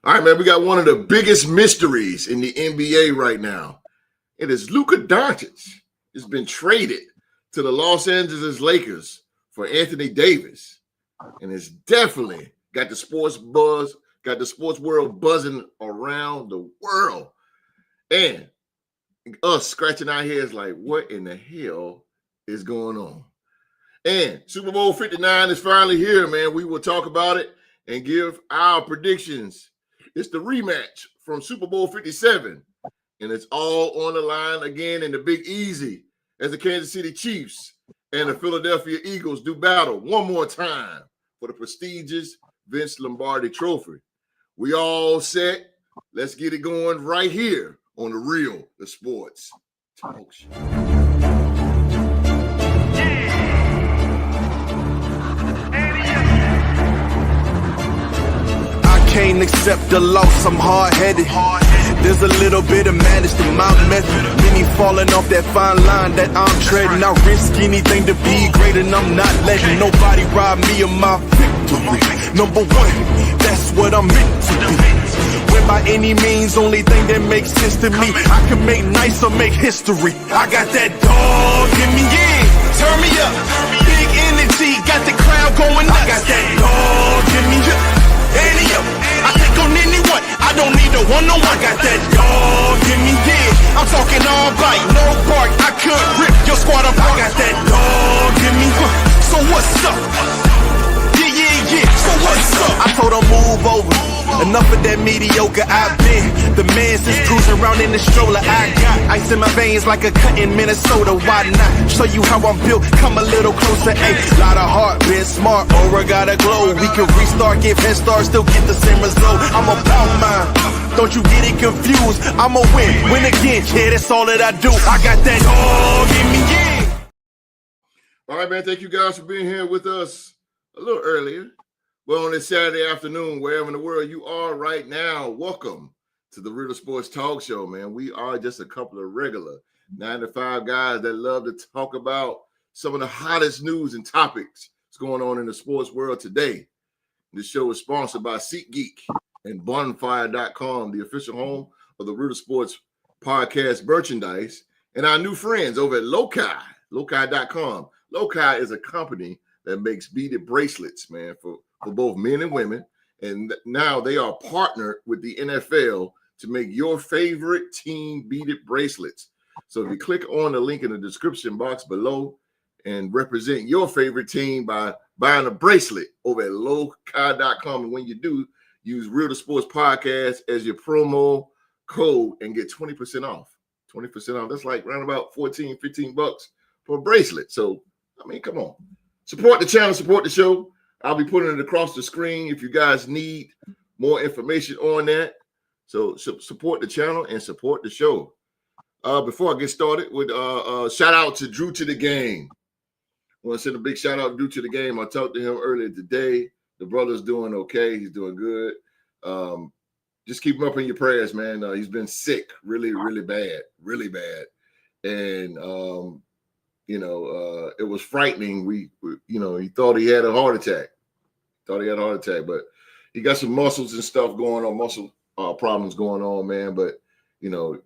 All right, man, we got one of the biggest mysteries in the NBA right now. It is Luka Doncic has been traded to the Los Angeles Lakers for Anthony Davis, and it's definitely got the sports buzz, got the sports world buzzing around the world, and us scratching our heads like, what in the hell is going on? And Super Bowl 59 is finally here, man. We will talk about it and give our predictions. It's the rematch from Super Bowl 57, and it's all on the line again in the Big Easy as the Kansas City Chiefs and the Philadelphia Eagles do battle one more time for the prestigious Vince Lombardi Trophy. We all set. Let's get it going right here on the Sports Talk Show. Can't accept the loss, I'm hard-headed. There's a little bit of madness to my method. Many falling off that fine line that I'm treading. I risk anything to be great, and I'm not letting nobody rob me of my victory. Number one, that's what I'm meant to be. When by any means, only thing that makes sense to me, I can make nice or make history. I got that dog in me, yeah. Turn me up, big energy, got the crowd going nuts. I got that dog in me, yeah. I take on anyone, I don't need a one-on-one. I got that dog in me, yeah. I'm talking all bite, no bark. I could rip your squad apart. I got that dog in me, so what's up? Yeah, so what's up? I told her move over, enough of that mediocre. I've been the man since cruising around in the stroller. I got ice in my veins like a cut in Minnesota. Why not show you how I'm built? Come a little closer, ayy. Lot of heart, been smart, aura gotta glow. We can restart, give head start, still get the same result. I'm about mine, don't you get it confused. I'ma win again, yeah, that's all that I do. I got that dog in me, yeah. All right, man, thank you guys for being here with us a little earlier. Well, on this Saturday afternoon, wherever in the world you are right now, welcome to the Real Sports Talk Show, man. We are just a couple of regular 9 to 5 guys that love to talk about some of the hottest news and topics that's going on in the sports world today. This show is sponsored by SeatGeek and Bonfire.com, the official home of the Real Sports Podcast merchandise, and our new friends over at Lokia, Lokia.com. Lokia is a company that makes beaded bracelets, man, for both men and women. And now they are partnered with the NFL to make your favorite team beaded bracelets. So if you click on the link in the description box below and represent your favorite team by buying a bracelet over at Lokia.com, and when you do, use Real Sports Podcast as your promo code and get 20% off. 20% off. That's like around about $14, $15 for a bracelet. So, I mean, come on. Support the channel, support the show. I'll be putting it across the screen if you guys need more information on that. So support the channel and support the show. Before I get started with shout out to Drew to the Game. I want to send a big shout out to Drew to the Game. I talked to him earlier today. The brother's doing okay. He's doing good. Just keep him up in your prayers, man. He's been sick really, really bad. And it was frightening. We he thought he had a heart attack. But he got some muscles and stuff going on, muscle problems going on, man. But,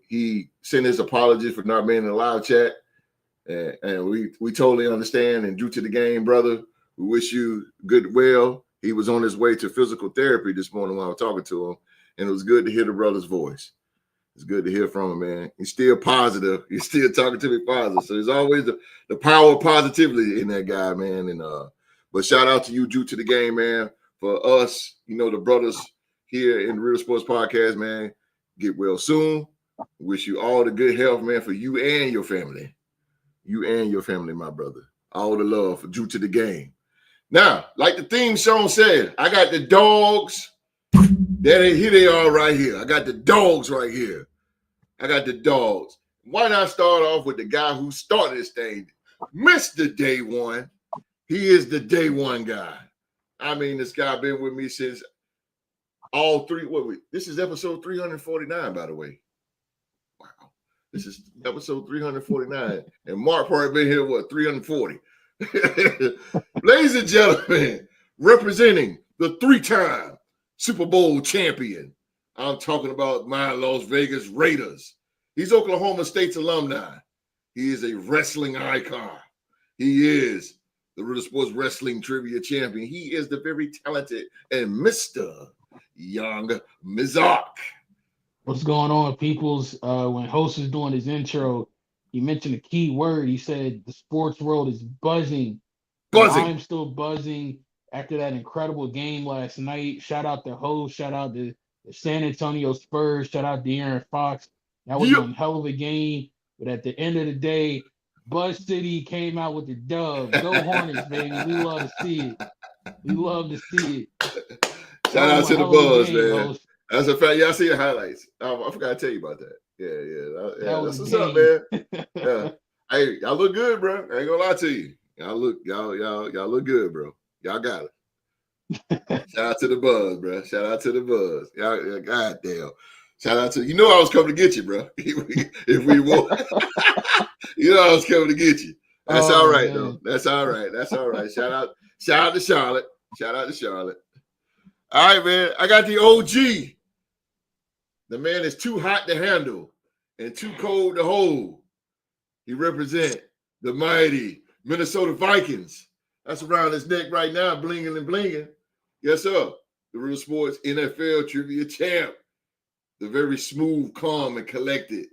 he sent his apology for not being in the live chat. And we totally understand. And Drew to the Game, brother, we wish you goodwill. He was on his way to physical therapy this morning when I was talking to him. And it was good to hear the brother's voice. It's good to hear from him, man. He's still positive. He's still talking to me positive. So there's always the power of positivity in that guy, man. And but shout out to you, Drew to the Game, man. For us, the brothers here in the Real Sports Podcast, man. Get well soon. Wish you all the good health, man, for you and your family. You and your family, my brother. All the love for Drew to the Game. Now, like the theme song said, I got the dogs. Here they are right here. I got the dogs right here. I got the dogs. Why not start off with the guy who started this thing, Mr. Day One? He is the Day One guy. I mean, this guy been with me since all three. This is episode 349, by the way. Wow. This is episode 349. And Mark probably been here, 340. Ladies and gentlemen, representing the 3-time Super Bowl champion, I'm talking about my Las Vegas Raiders. He's Oklahoma State's alumni. He is a wrestling icon. He is the Riddle Sports Wrestling Trivia Champion. He is the very talented and Mr. Young Mizark. What's going on, peoples? When Host was doing his intro, he mentioned a key word. He said the sports world is buzzing. Well, Buzzing. I'm still buzzing after that incredible game last night. Shout out to Host. Shout out to the San Antonio Spurs. Shout out to Aaron Fox. That was one hell of a game. But at the end of the day, Buzz City came out with the dub. Go Hornets, baby. We love to see it. We love to see it. Shout out to the Buzz, game, man. Host. That's a fact. Y'all see the highlights. I forgot to tell you about that. Yeah. That's what's up, man. Yeah. Hey, y'all look good, bro. I ain't gonna lie to you. Y'all look good, bro. Y'all got it. Shout out to the Buzz, bro. Shout out to the Buzz. Y'all, goddamn. Shout out to I was coming to get you, bro. if we won, I was coming to get you. That's all right, though. That's all right. That's all right. Shout out to Charlotte. Shout out to Charlotte. All right, man. I got the OG. The man is too hot to handle and too cold to hold. He represents the mighty Minnesota Vikings. That's around his neck right now, blinging and blinging. Yes, sir. The Real Sports NFL Trivia Champ. The very smooth, calm, and collected.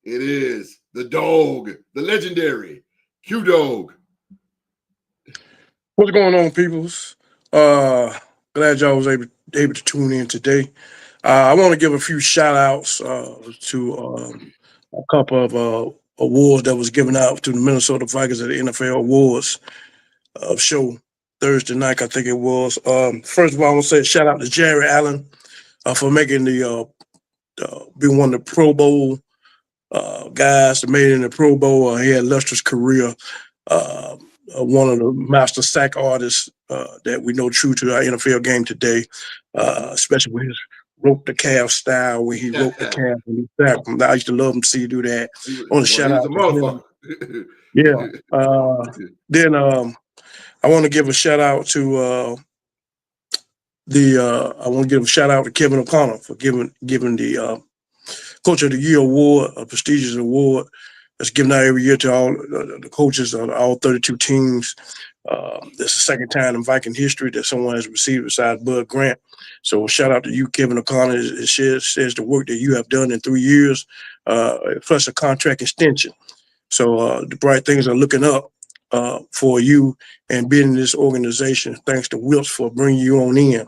It is the dog, the legendary Q-Dog. What's going on, peoples? Glad y'all was able to tune in today. I want to give a few shout outs to a couple of awards that was given out to the Minnesota Vikings at the NFL Awards show Thursday night, I think it was. First of all, I want to say shout out to Jerry Allen for making being one of the Pro Bowl guys that made it in the Pro Bowl. He had a illustrious career. One of the master sack artists that we know true to our NFL game today, especially with his rope the calf style, when he roped the calf and he sacked him. I used to love him to see you do that. I want to shout out to him. Yeah. Then I want to give a shout out to I want to give a shout out to Kevin O'Connor for giving the Coach of the Year award, a prestigious award that's given out every year to all the coaches on all 32 teams. It's the second time in Viking history that someone has received besides Bud Grant. So shout out to you, Kevin O'Connor. It says the work that you have done in 3 years, plus a contract extension. So the bright things are looking up for you and being in this organization. Thanks to Wilts for bringing you on in.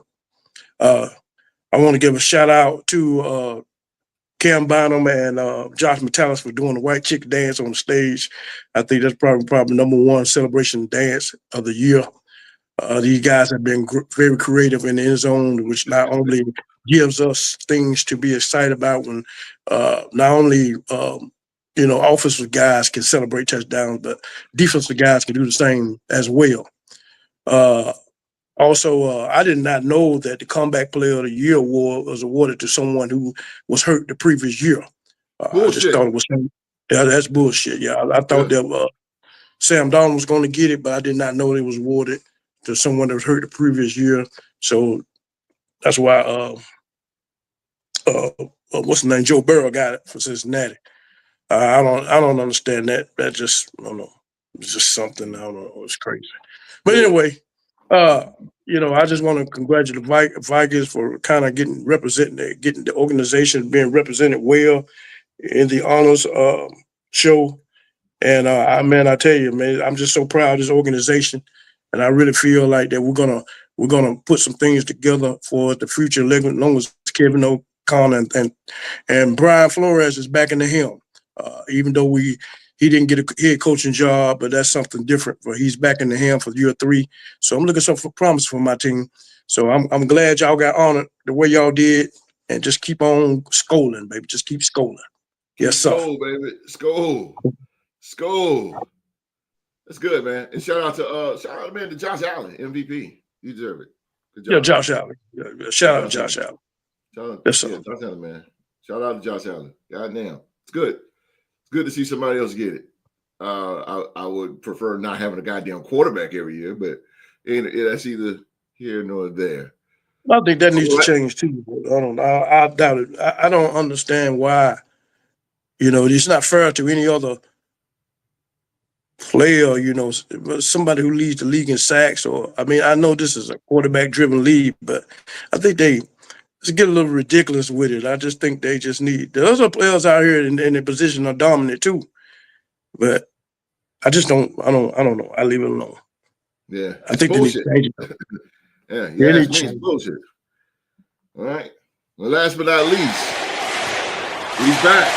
I want to give a shout out to Cam Bynum and Josh Metellus for doing the white chick dance on the stage. I think that's probably number one celebration dance of the year. These guys have been very creative in the end zone, which not only gives us things to be excited about when not only offensive guys can celebrate touchdowns, but defensive guys can do the same as well. Also, I did not know that the Comeback Player of the Year award was awarded to someone who was hurt the previous year. I just thought it was, that's bullshit. Yeah, I thought that Sam Donald was going to get it, but I did not know it was awarded to someone that was hurt the previous year. So that's why, what's the name? Joe Burrow got it for Cincinnati. I don't understand that. That just, I don't know. It's just something, I don't know. It's crazy. But anyway, I just want to congratulate the Vikings for kind of getting the organization being represented well in the honors show. And I tell you, man, I'm just so proud of this organization, and I really feel like that we're gonna put some things together for the future, as long as Kevin O'Connor and Brian Flores is back in the helm. Even though he didn't get a head coaching job, but that's something different. But he's back in the hand for year 3. So I'm looking for promise for my team. So I'm glad y'all got honored the way y'all did, and just keep on scolding, baby. Just keep scolding. Yes, sir. Skol, baby. Skol. That's good, man. And shout out man to Josh Allen, MVP. You deserve it. Good job. Yeah, Josh Allen. Yeah, shout out to Josh Allen. Yes, sir. Josh Allen, man. Shout out to Josh Allen. Goddamn. It's good. It's good to see somebody else get it. I would prefer not having a goddamn quarterback every year, but that's either here nor there. I think that needs to All right. change too. I don't know. I doubt it. I don't understand why. It's not fair to any other player. Somebody who leads the league in sacks. I know this is a quarterback-driven league, but I think they just get a little ridiculous with it. I just think they just need. There's other players out here in the position are dominant too, but I just don't. I don't know. I leave it alone. Yeah, I it's think they need to bullshit. change it. Yeah, They yeah, need it's to me. It's change it. bullshit. All right. Well, last but not least, he's back.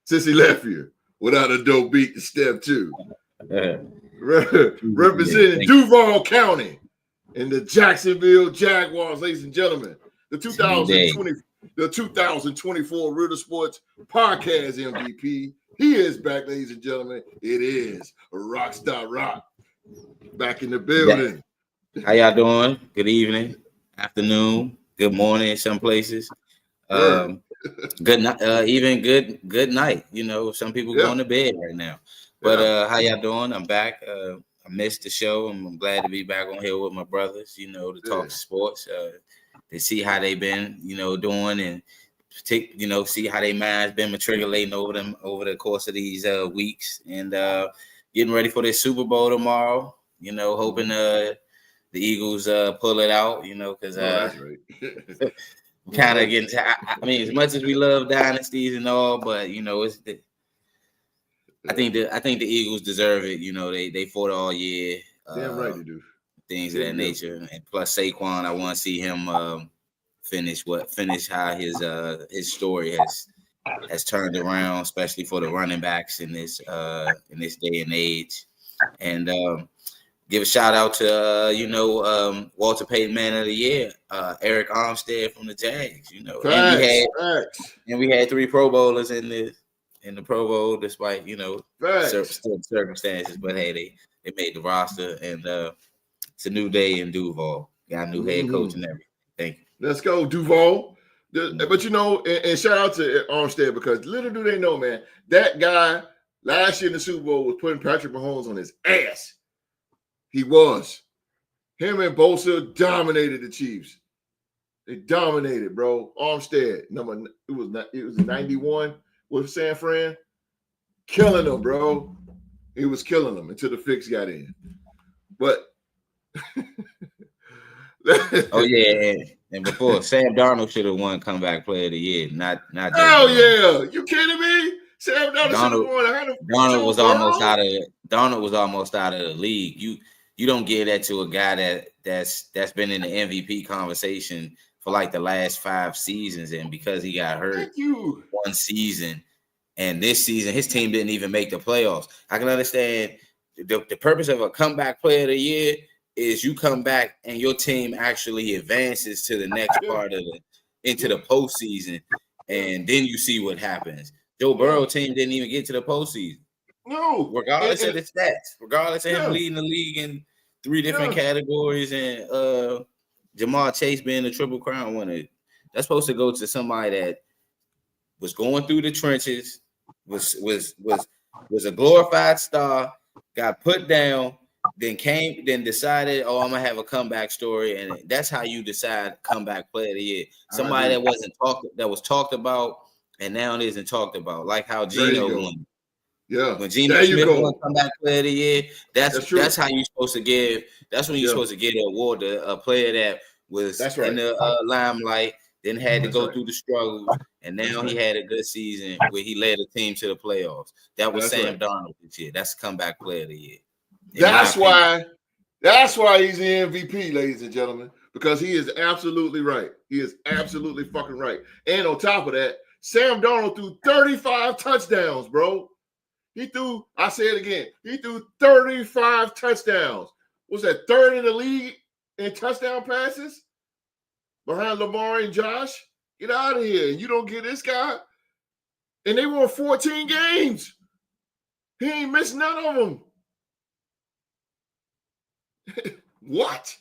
Since he left here without a dope beat to step two. Representing Duval County in the Jacksonville Jaguars, ladies and gentlemen. The 2024 Riddle Sports Podcast MVP. He is back, ladies and gentlemen. It is Rockstar Rock back in the building. How y'all doing? Good evening, afternoon, good morning in some places. Good night, even good night. Some people going to bed right now. But how y'all doing? I'm back. I missed the show. I'm glad to be back on here with my brothers, to talk sports, to see how they been, doing, and see how their minds been matriculating over the course of these weeks, and getting ready for this Super Bowl tomorrow. Hoping the Eagles pull it out. Because that's right. kind of getting. As much as we love dynasties and all, but it's I think the Eagles deserve it. They fought all year. Damn right they do. Things of that nature, and plus Saquon, I want to see him finish how his story has turned around, especially for the running backs in this day and age. And give a shout out to Walter Payton Man of the Year, Eric Armstead from the Jags. And we had 3 Pro Bowlers in the Pro Bowl, despite circumstances. But hey, they made the roster, and it's a new day in Duval. Got a new head coach and everything. Thank you. Let's go, Duval. But and shout out to Armstead, because little do they know, man, that guy last year in the Super Bowl was putting Patrick Mahomes on his ass. He was. Him and Bosa dominated the Chiefs. They dominated, bro. Armstead, it was 91 with San Fran. Killing them, bro. He was killing them until the fix got in. But oh yeah, and before Sam Darnold should have won Comeback Player of the Year, not. Oh yeah, you kidding me? Sam Darnold should have won. Darnold was almost out of the league. You don't give that to a guy that's been in the MVP conversation for like the last 5 seasons, and because he got hurt one season, and this season his team didn't even make the playoffs. I can understand the purpose of a Comeback Player of the Year is you come back and your team actually advances to the next part of into the postseason, and then you see what happens. Joe Burrow team didn't even get to the postseason. No, regardless of the stats, regardless of him leading the league in 3 different categories, and Jamar Chase being the Triple Crown winner. That's supposed to go to somebody that was going through the trenches, was a glorified star, got put down, then decided, I'm gonna have a comeback story, and that's how you decide Comeback Player of the Year. Somebody that was talked about, and now it isn't talked about, like how Geno won. Yeah, when Geno Smith won Comeback Player of the Year, that's how you're supposed to give. That's when you're supposed to give an award to a player that was in the limelight, then had to go through the struggles, and now he had a good season where he led a team to the playoffs. That was Sam Darnold this year. That's Comeback Player of the Year. That's why he's the MVP, ladies and gentlemen, because he is absolutely right. He is absolutely fucking right. And on top of that, Sam Darnold threw 35 touchdowns, bro. I say it again, he threw 35 touchdowns. Was that 3rd in the league in touchdown passes? Behind Lamar and Josh? Get out of here. You don't get this guy. And they won 14 games. He ain't missed none of them. What?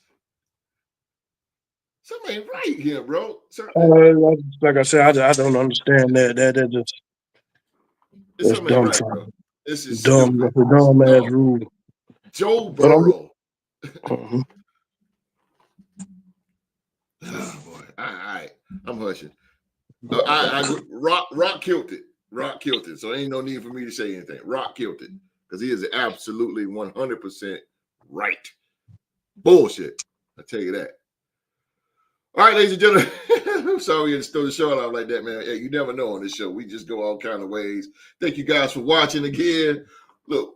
Something ain't right here, bro. Like I said, I don't understand that. That just something ain't right, bro. This is Dumb, stupid. that's a dumb ass rule. Joe Burrow. Uh-huh. Oh boy. All right. I'm hushing. Rock killed it. Rock killed it. So ain't no need for me to say anything. Rock killed it because he is absolutely 100% right. Bullshit. I tell you that. All right, ladies and gentlemen. I'm sorry we had to throw the show out like that, man. Hey, you never know on this show. We just go all kind of ways. Thank you guys for watching again. Look,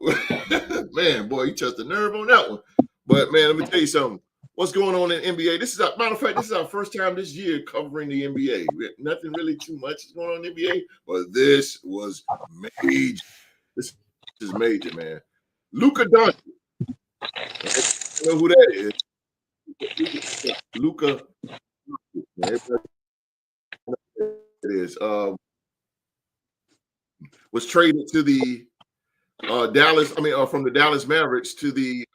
man, boy, you touched the nerve on that one. But man, let me tell you something. What's going on in NBA? This is matter of fact, this is our first time this year covering the NBA. Nothing really too much is going on in the NBA, but this was major. This is major, man. Luka Doncic. You know who that is? Luka. It is. Was traded to the Dallas. I mean, from the Dallas Mavericks to the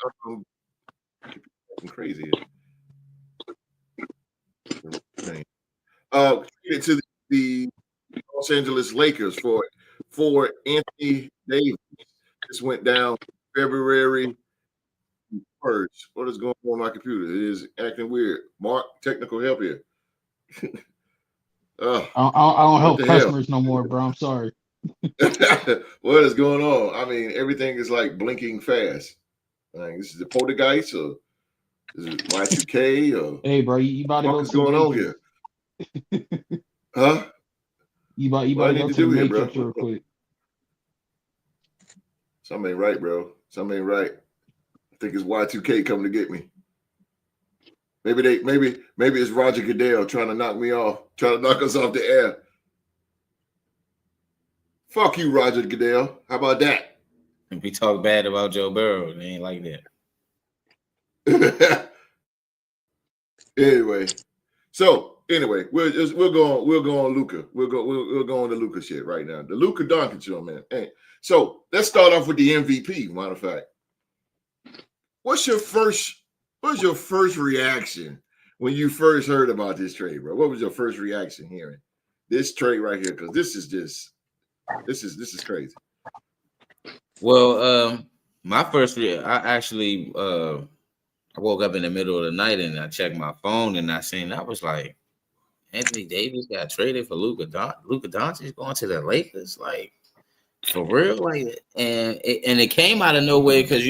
crazy. Traded to the Los Angeles Lakers for Anthony Davis. This went down February 1st. What is going on my computer? It is acting weird. Mark, technical help here. I don't help customers no more, bro. I'm sorry. What is going on? I mean, everything is like blinking fast. Like, this is the poltergeist or is it Y2K or Hey, bro, you about to go what is to going on here? Huh? You about to go to the Matrix real quick. Something ain't right, bro. Something ain't right. I think it's Y2K coming to get me. Maybe it's Roger Goodell trying to knock me off, trying to knock us off the air. Fuck you, Roger Goodell. How about that? If we talk bad about Joe Burrow, they ain't like that. Anyway, we'll go on Luka. We'll go on the Luka shit right now. The Luka Doncic show, man. Hey, so let's start off with the MVP. Matter of fact, what's your first reaction when you first heard about this trade, bro? What was your first reaction hearing this trade right here? Because this is crazy. Well, my first I woke up in the middle of the night and I checked my phone and I was like, Anthony Davis got traded for Luka Doncic going to the Lakers, like for real, like, and it came out of nowhere because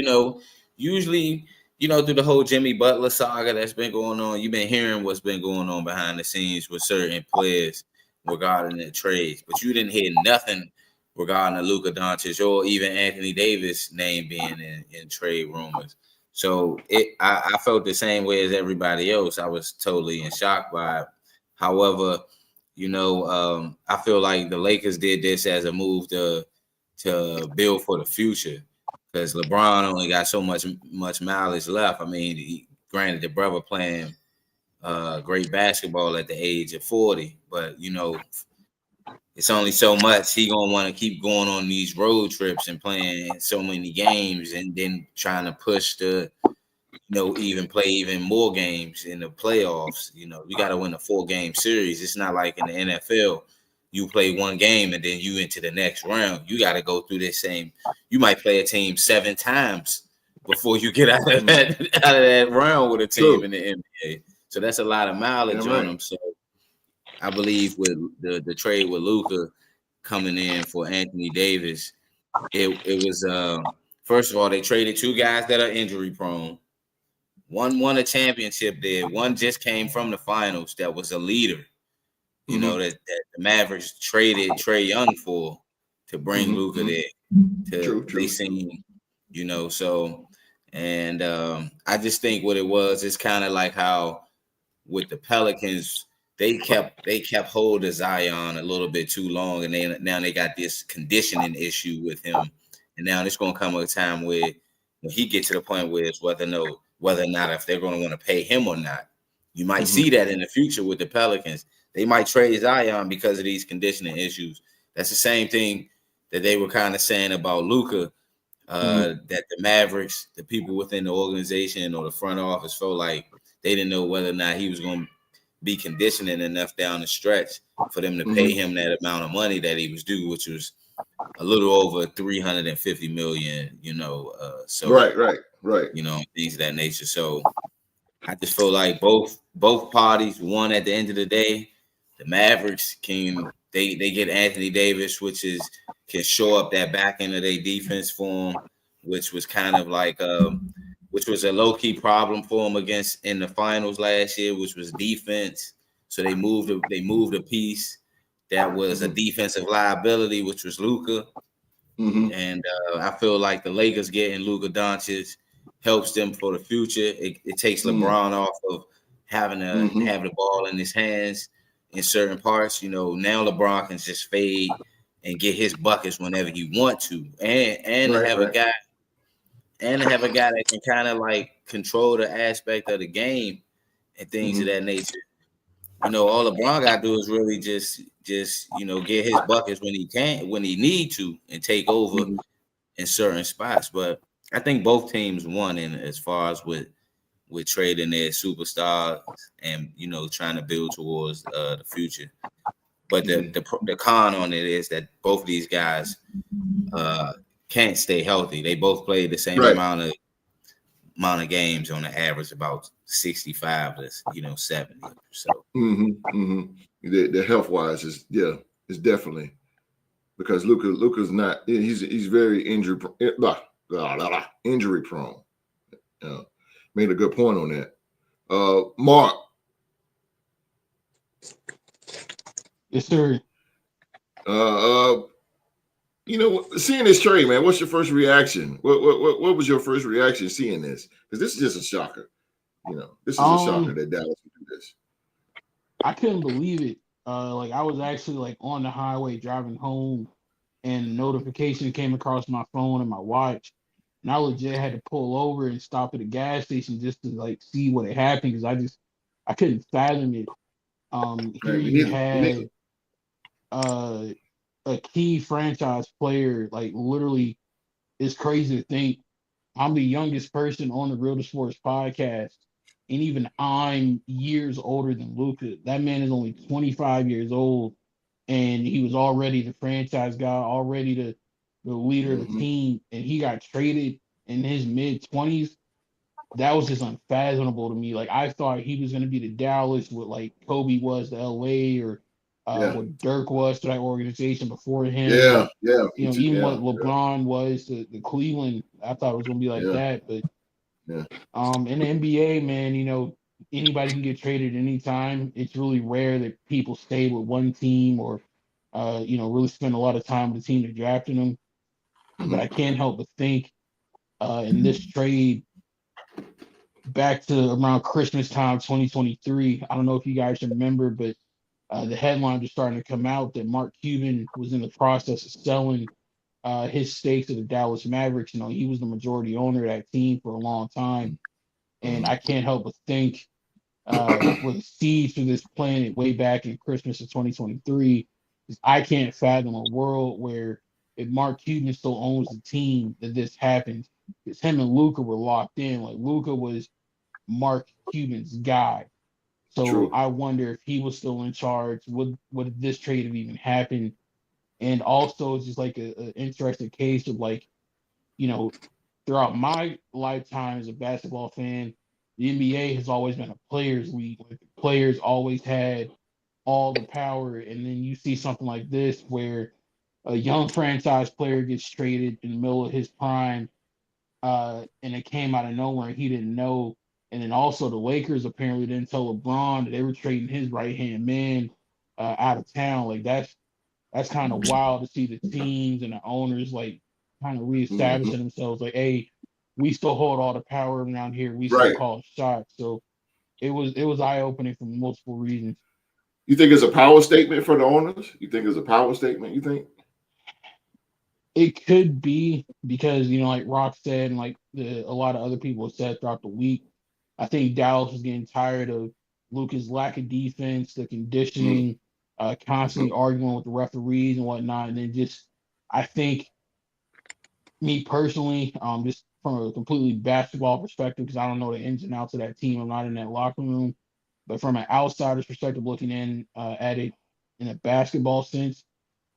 usually through the whole Jimmy Butler saga that's been going on, you've been hearing what's been going on behind the scenes with certain players regarding the trades, but you didn't hear nothing regarding the Luka Doncic or even Anthony Davis name being in trade rumors. So I felt the same way as everybody else. I was totally in shock by it. However, I feel like the Lakers did this as a move to build for the future because LeBron only got so much mileage left. I mean, granted, the brother playing great basketball at the age of 40, but it's only so much he gonna want to keep going on these road trips and playing so many games and then trying to push to even play even more games in the playoffs. You got to win a 4-game series. It's not like in the NFL you play one game and then you into the next round. You got to go through this same. You might play a team 7 times before you get out of that round with a team in the NBA. So that's a lot of mileage on them. So I believe with the trade with Luka coming in for Anthony Davis, it was first of all, they traded 2 guys that are injury prone. One won a championship there. One just came from the finals that was a leader. That the Mavericks traded Trae Young for to bring Luka there to be seen. So and I just think what it was is kind of like how with the Pelicans. They kept hold of Zion a little bit too long, and now they got this conditioning issue with him. And now there's going to come a time where when he gets to the point where it's whether or not if they're going to want to pay him or not. You might see that in the future with the Pelicans. They might trade Zion because of these conditioning issues. That's the same thing that they were kind of saying about Luka, that the Mavericks, the people within the organization or the front office felt like they didn't know whether or not he was going to be conditioning enough down the stretch for them to pay him that amount of money that he was due, which was a little over 350 million, so right. things of that nature. So I just feel like both parties won at the end of the day. The Mavericks they get Anthony Davis, can shore up that back end of their defense for them, which was kind of like which was a low-key problem for them in the finals last year, which was defense. So they moved a piece that was a defensive liability, which was Luka. And I feel like the Lakers getting Luka Doncic helps them for the future. It takes LeBron off of having to have the ball in his hands in certain parts. Now LeBron can just fade and get his buckets whenever he want to, and have a guy that can kind of like control the aspect of the game and things of that nature. All LeBron got to do is really just get his buckets when he need to, and take over in certain spots. But I think both teams won in as far as with trading their superstars and trying to build towards the future. But the con on it is that both these guys can't stay healthy. They both played the same amount of games on the average, about 65 to 70. So the health wise is definitely, because Luka's not, he's very injury prone. Made a good point on that. Mark. Yes, sir. Seeing this trade, man, what's your first reaction? What was your first reaction seeing this? Because this is just a shocker. This is a shocker that Dallas would do this. I couldn't believe it. I was actually on the highway driving home, and a notification came across my phone and my watch, and I legit had to pull over and stop at a gas station just to see what had happened, because I couldn't fathom it. Here you had a key franchise player, literally, it's crazy to think I'm the youngest person on the Real to Sports podcast, and even I'm years older than Luka. That man is only 25 years old, and he was already the franchise guy, already the leader of the team, and he got traded in his mid-20s. That was just unfathomable to me. I thought he was going to be the Dallas, what Kobe was to LA, or what Dirk was to that organization before him. Even what LeBron was to the Cleveland. I thought it was going to be like that. But in the NBA, man, anybody can get traded anytime. It's really rare that people stay with one team, or really spend a lot of time with the team that drafted them. But I can't help but think in this trade, back to around Christmas time, 2023. I don't know if you guys remember, but the headlines are starting to come out that Mark Cuban was in the process of selling his stake to the Dallas Mavericks. He was the majority owner of that team for a long time. And I can't help but think where the seeds for this planet way back in Christmas of 2023 is, I can't fathom a world where, if Mark Cuban still owns the team, that this happens. Because him and Luka were locked in. Luka was Mark Cuban's guy. So True. I wonder if he was still in charge, would this trade have even happened? And also, it's just an interesting case of throughout my lifetime as a basketball fan, the NBA has always been a players' league. The players always had all the power, and then you see something like this where a young franchise player gets traded in the middle of his prime, and it came out of nowhere, and he didn't know. And then also the Lakers apparently didn't tell LeBron that they were trading his right-hand man out of town. That's kind of wild to see the teams and the owners kind of reestablishing themselves. Hey, we still hold all the power around here. We still call shots. So it was eye-opening for multiple reasons. You think it's a power statement for the owners? You think it's a power statement, you think? It could be, because, like Rock said, and a lot of other people have said throughout the week, I think Dallas was getting tired of Luka's lack of defense, the conditioning, constantly arguing with the referees and whatnot. And then I think, me personally, just from a completely basketball perspective, because I don't know the ins and outs of that team, I'm not in that locker room, but from an outsider's perspective, looking in at it in a basketball sense,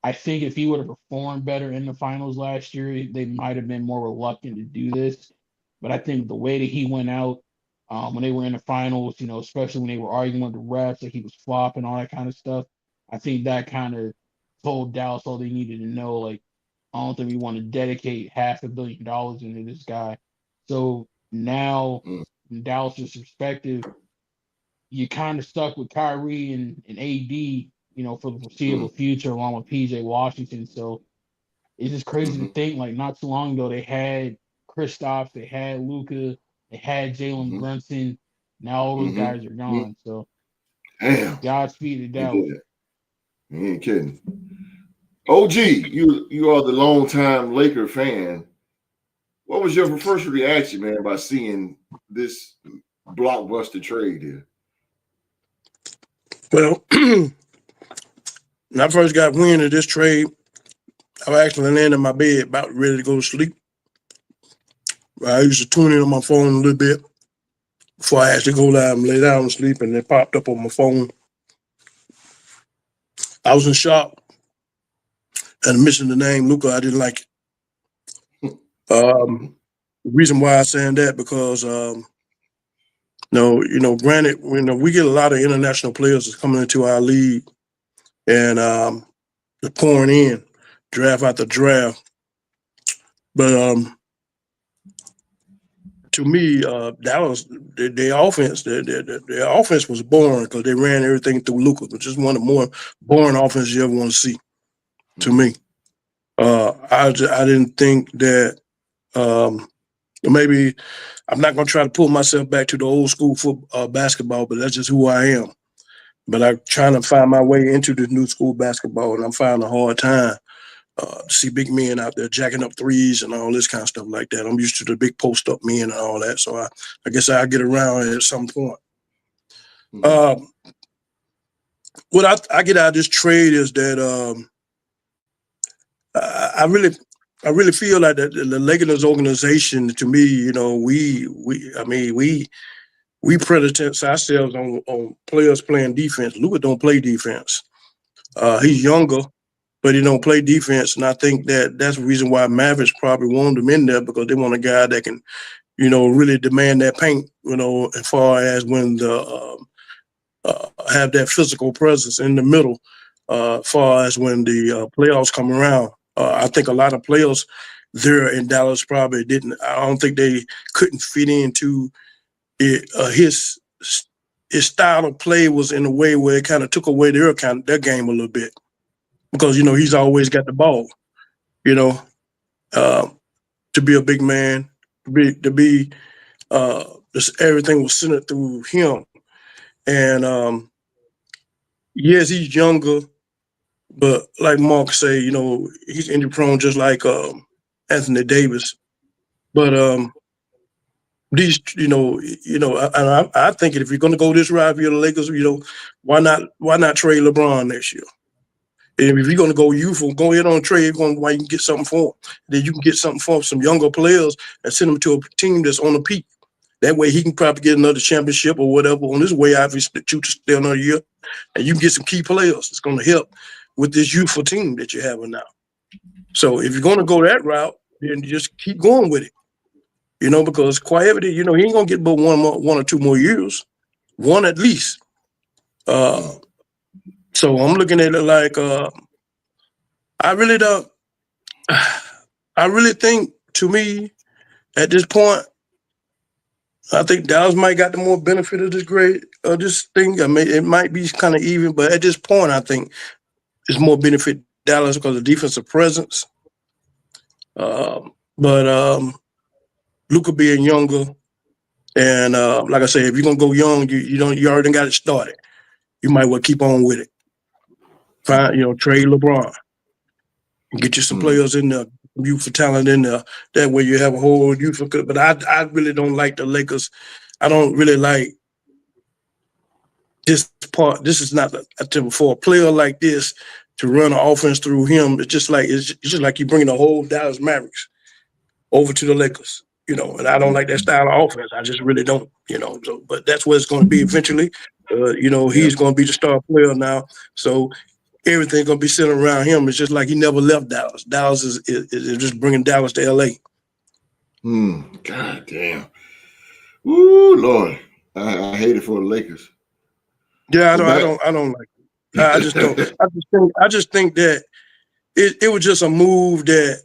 I think if he would have performed better in the finals last year, they might have been more reluctant to do this. But I think the way that he went out when they were in the finals, especially when they were arguing with the refs, that he was flopping, all that kind of stuff, I think that kind of told Dallas all they needed to know. Like, I don't think we want to dedicate $500 million into this guy. So now, from Dallas's perspective, you kind of stuck with Kyrie and AD, for the foreseeable future, along with PJ Washington. So it's just crazy to think, like, not too long ago, they had Kristaps, they had Luka, they had Jalen Brunson. Now all those guys are gone. So, damn, Godspeed to Dallas. You ain't kidding. OG, you are the longtime Laker fan. What was your first reaction, man, by seeing this blockbuster trade here? Well, when I first got wind of this trade, I was actually laying in my bed about ready to go to sleep. I used to tune in on my phone a little bit before I actually go down and lay down and sleep, and it popped up on my phone. I was in shock. And missing the name Luka, I didn't like it. The reason why I'm saying that because granted, we get a lot of international players that's coming into our league, and they're pouring in draft after draft. But to me, Dallas, their offense was boring because they ran everything through Luka, which is one of the more boring offenses you ever want to see. To me, I didn't think that. Maybe I'm not going to try to pull myself back to the old school basketball, but that's just who I am. But I'm trying to find my way into the new school basketball, and I'm finding a hard time to see big men out there jacking up threes and all this kind of stuff like that. I'm used to the big post-up men and all that, so I guess I'll get around at some point. What I get out of this trade is that I really feel like the Lakers organization, to me, we predators ourselves on players playing defense. Luka don't play defense. He's younger, but he don't play defense, and I think that's the reason why Mavericks probably wanted him in there, because they want a guy that can, really demand that paint, as far as when have that physical presence in the middle, as far as when the playoffs come around. I think a lot of players there in Dallas probably didn't. I don't think they couldn't fit into it. His style of play was in a way where it kind of took away their game a little bit, because he's always got the ball. To be a big man, everything was centered through him. And yes, he's younger. But like Mark say, he's injury prone just like Anthony Davis. But these, I think if you're going to go this route, if you're the Lakers, why not trade LeBron next year? And if you're going to go youthful, go ahead on trade. Why you can get something for him? Then you can get something for some younger players and send them to a team that's on the peak. That way he can probably get another championship or whatever on his way out if he's to stay another year. And you can get some key players. It's going to help with this youthful team that you're having now. So if you're going to go that route, then you just keep going with it. Because quite evident, he ain't going to get but one or two more years. One at least. So I'm looking at it like I really think, to me, at this point, I think Dallas might got the more benefit of this thing. I mean, it might be kind of even, but at this point, I think it's more benefit Dallas because of defensive presence. But Luka being younger, and like I said, if you're gonna go young, you already got it started. You might well keep on with it. Find, trade LeBron, get you some players in there, youthful talent in there. That way you have a whole youthful. But I really don't like the Lakers. I don't really like this part. This is not for a player like this to run an offense through him. It's just like you bringing the whole Dallas Mavericks over to the Lakers. And I don't like that style of offense. I just really don't. So, but that's what it's going to be eventually. He's going to be the star player now. So everything gonna be centered around him. It's just like he never left Dallas. Dallas is just bringing Dallas to LA. God damn. Woo, Lord. I hate it for the Lakers. Yeah, I don't like it. I just don't. I just think that it was just a move that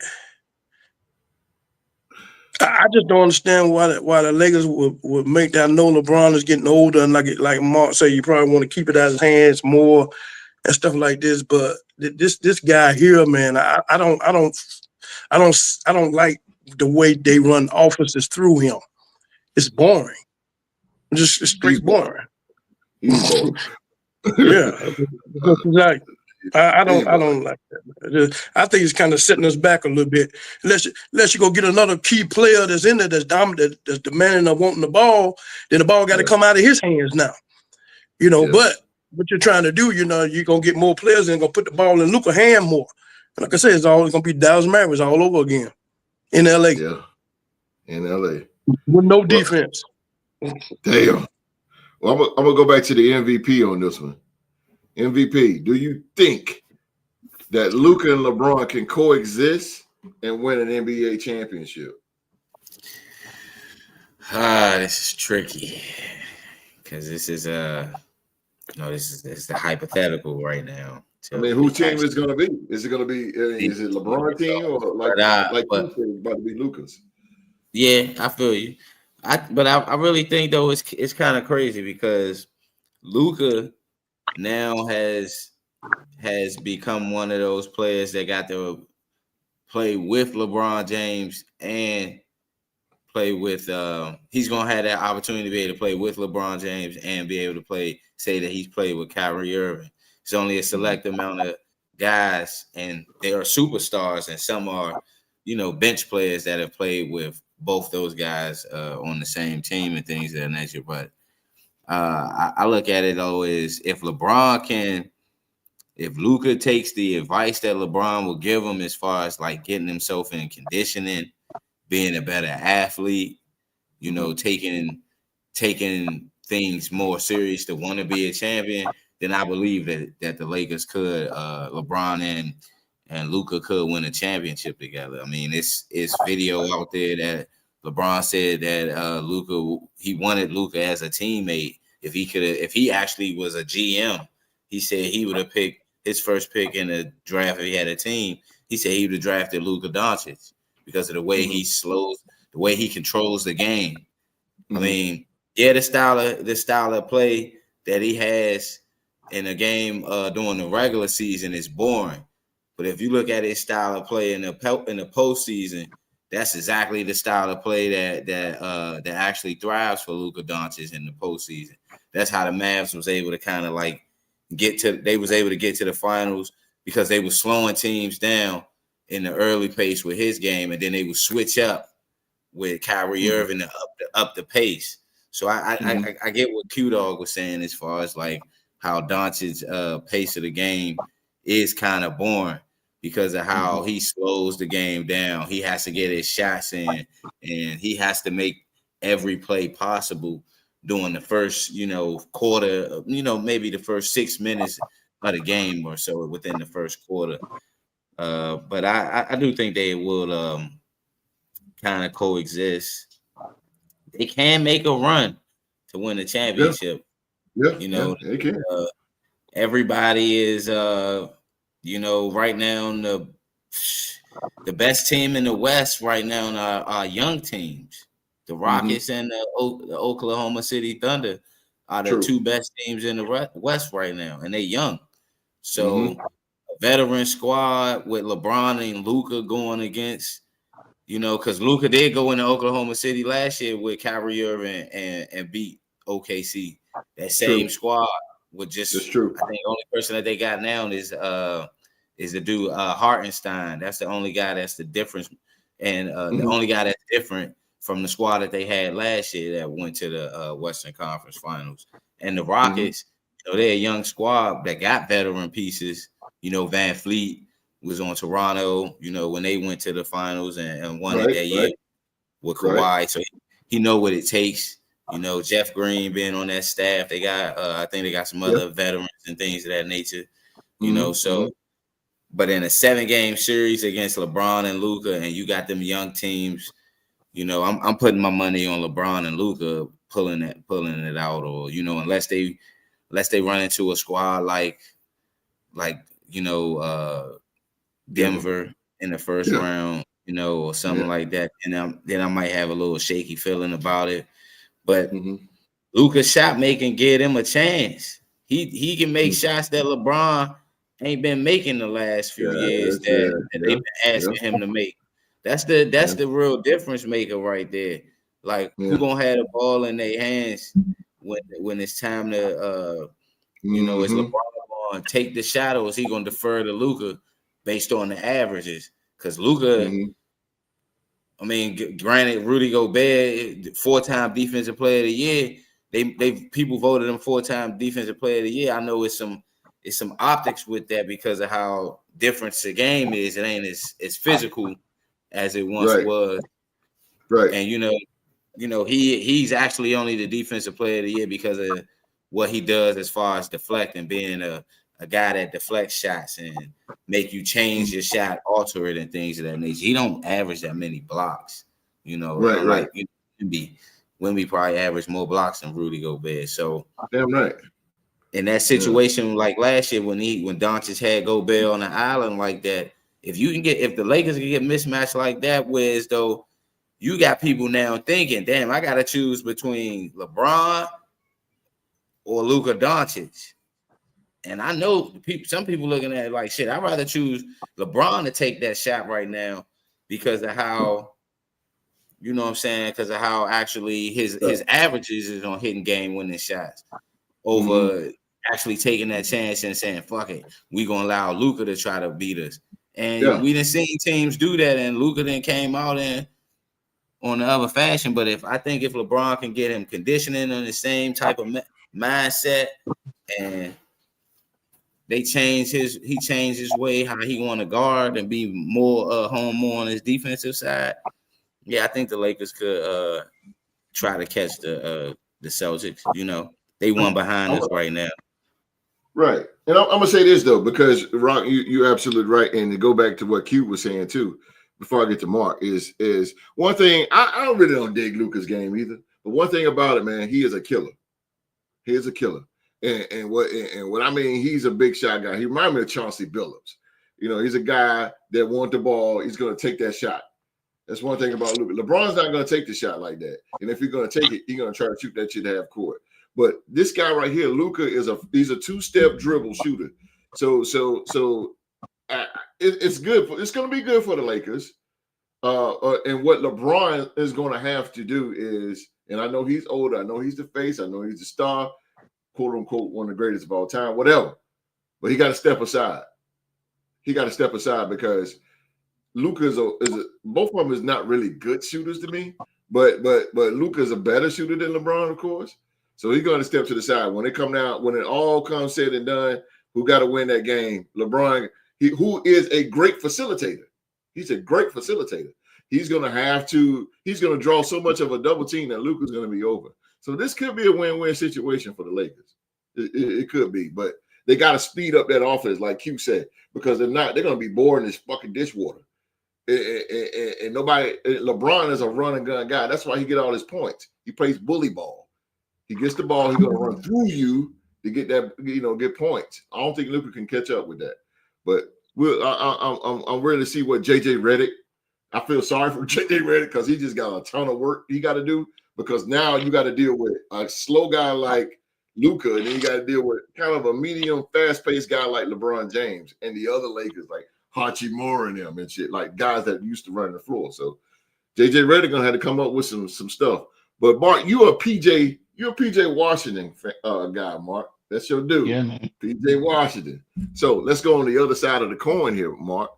I just don't understand why the Lakers would make that. I know LeBron is getting older, and like Mark said, you probably want to keep it out of his hands more and stuff like this. But this guy here, man, I don't like the way they run offenses through him. It's boring. It's straight boring. He's boring. Yeah, exactly. I don't like that. I think it's kind of setting us back a little bit. Unless you go get another key player that's in there that's dominant, that's demanding of wanting the ball, then the ball got to come out of his hands now. But what you're trying to do, you're gonna get more players and gonna put the ball in Luka's hand more. And like I said, it's always gonna be Dallas Mavericks all over again in LA. Yeah, in LA with no defense. Damn. Well, I'm gonna go back to the MVP on this one. MVP, do you think that Luka and LeBron can coexist and win an NBA championship? This is tricky because this is this is the hypothetical right now. I mean, whose team is it going to be? Is it going to be? Is it LeBron's team or you said, about to be Luka's? Yeah, I feel you. I really think though it's kind of crazy because Luka now has become one of those players that got to play with LeBron James and play with he's gonna have that opportunity to be able to play with LeBron James and be able to say that he's played with Kyrie Irving. It's only a select amount of guys, and they are superstars, and some are, bench players that have played with both those guys on the same team and things of that nature. But I look at it though is if Luka takes the advice that LeBron will give him as far as like getting himself in conditioning, being a better athlete, taking things more serious to want to be a champion, then I believe that the Lakers could, LeBron and Luka could win a championship together. I mean, it's video out there that LeBron said that he wanted Luka as a teammate. If he actually was a GM, he said he would have picked his first pick in the draft if he had a team. He said he would have drafted Luka Doncic because of the way he slows, the way he controls the game. I mean, yeah, the style of play that he has in a game during the regular season is boring. But if you look at his style of play in the postseason, that's exactly the style of play that actually thrives for Luka Doncic in the postseason. That's how the Mavs was able to kind of like get to the finals because they were slowing teams down in the early pace with his game, and then they would switch up with Kyrie Irving to up the pace. So I get what Q-Dog was saying as far as like how Doncic's pace of the game is kind of boring because of how he slows the game down. He has to get his shots in, and he has to make every play possible during the first, quarter, maybe the first 6 minutes of the game or so within the first quarter. But I do think they will kind of coexist. They can make a run to win the championship. Yeah, they can. Everybody is, right now the best team in the West right now are young teams. The Rockets and the Oklahoma City Thunder are the two best teams in the West right now, and they're young. So a veteran squad with LeBron and Luka going against, because Luka did go into Oklahoma City last year with Kyrie Irving and beat OKC. That same squad with just, I think the only person that they got now is the dude Hartenstein. That's the only guy that's the difference, and the only guy that's different from the squad that they had last year that went to the Western Conference Finals. And the Rockets, they're a young squad that got veteran pieces. Van Fleet was on Toronto, when they went to the finals and won it that year with Kawhi. So he know what it takes. Jeff Green being on that staff. They got, I think they got some other veterans and things of that nature. You know, so but in a 7-game series against LeBron and Luka, and you got them young teams, you know, I'm putting my money on LeBron and Luka pulling it out, or you know, unless they run into a squad like you know, Denver in the first round, you know, or something like that, and then I might have a little shaky feeling about it. But Luka's shot making give him a chance. He can make shots that LeBron ain't been making the last few years that they've been asking him to make. That's the real difference maker right there. Like who gonna have the ball in their hands when it's time to you know, is LeBron gonna take the shot, or is he gonna defer to Luka based on the averages? Because Luka, I mean, granted, Rudy Gobert, 4-time defensive player of the year. They people voted him 4-time defensive player of the year. I know it's some optics with that because of how different the game is. It ain't as physical as it once was. Right. And you know, he's actually only the defensive player of the year because of what he does as far as deflecting, being a guy that deflects shots and make you change your shot, alter it, and things of that nature. He don't average that many blocks, you know. Like Wemby probably averaged more blocks than Rudy Gobert. So damn right. In that situation, like last year when Doncic had Gobert on the island like that, if the Lakers can get mismatched like that, whereas though you got people now thinking, damn, I gotta choose between LeBron or Luka Doncic. And I know some people looking at it like, shit, I'd rather choose LeBron to take that shot right now because of how, you know what I'm saying, because of how actually his averages is on hitting game-winning shots over actually taking that chance and saying, fuck it, we going to allow Luka to try to beat us. And we done seen teams do that, and Luka then came out and on the other fashion. But if LeBron can get him conditioning on the same type of mindset, and he changed his way, how he want to guard and be more more on his defensive side. Yeah, I think the Lakers could try to catch the Celtics. You know, they one behind us right now. Right. And I'm gonna say this though, because Rock, you're absolutely right. And to go back to what Q was saying too, before I get to Mark, is one thing I really don't dig Luka's game either. But one thing about it, man, he is a killer. He is a killer. And what I mean, he's a big shot guy. He reminds me of Chauncey Billups. You know, he's a guy that wants the ball. He's going to take that shot. That's one thing about Luka. LeBron's not going to take the shot like that. And if he's going to take it, he's going to try to shoot that shit half court. But this guy right here, Luka, he's a two-step dribble shooter. So it's good. It's going to be good for the Lakers. And what LeBron is going to have to do is, and I know he's older. I know he's the face. I know he's the star, quote unquote, one of the greatest of all time, whatever. But he got to step aside. He got to step aside because Luka is both of them is not really good shooters to me. But Luka is a better shooter than LeBron, of course. So he's going to step to the side when it all comes said and done. Who got to win that game? LeBron, who is a great facilitator. He's a great facilitator. He's going to draw so much of a double team that Luka's going to be over. So this could be a win-win situation for the Lakers. It could be, but they got to speed up that offense, like Q said, because they're going to be bored in this fucking dishwater. And LeBron is a run and gun guy. That's why he get all his points. He plays bully ball. He gets the ball. He's going to run through you to get that, get points. I don't think Luka can catch up with that. But I'm ready to see what JJ Redick. I feel sorry for JJ Redick because he just got a ton of work he got to do. Because now you got to deal with a slow guy like Luka, and then you got to deal with kind of a medium, fast-paced guy like LeBron James and the other Lakers like Hachimura and them and shit, like guys that used to run the floor. So JJ Redick gonna have to come up with some stuff. But Mark, you're a PJ Washington guy, Mark. That's your dude. Yeah, man. PJ Washington. So let's go on the other side of the coin here, Mark.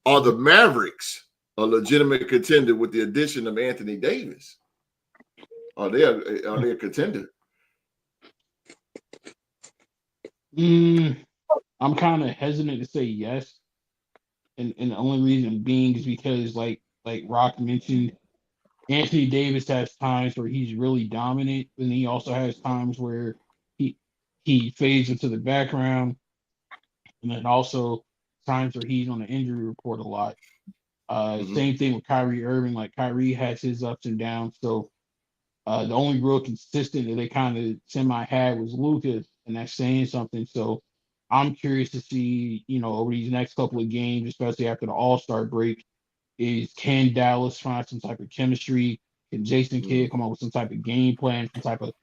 Are the Mavericks a legitimate contender with the addition of Anthony Davis? Are they a contender? I'm kind of hesitant to say yes. And the only reason being is because like Rock mentioned, Anthony Davis has times where he's really dominant, and he also has times where he fades into the background. And then also times where he's on the injury report a lot. Same thing with Kyrie Irving. Like Kyrie has his ups and downs. So the only real consistent that they kind of semi had was Luka, and that's saying something. So I'm curious to see, over these next couple of games, especially after the All-Star break, can Dallas find some type of chemistry? Can Jason Kidd come up with some type of game plan, some type of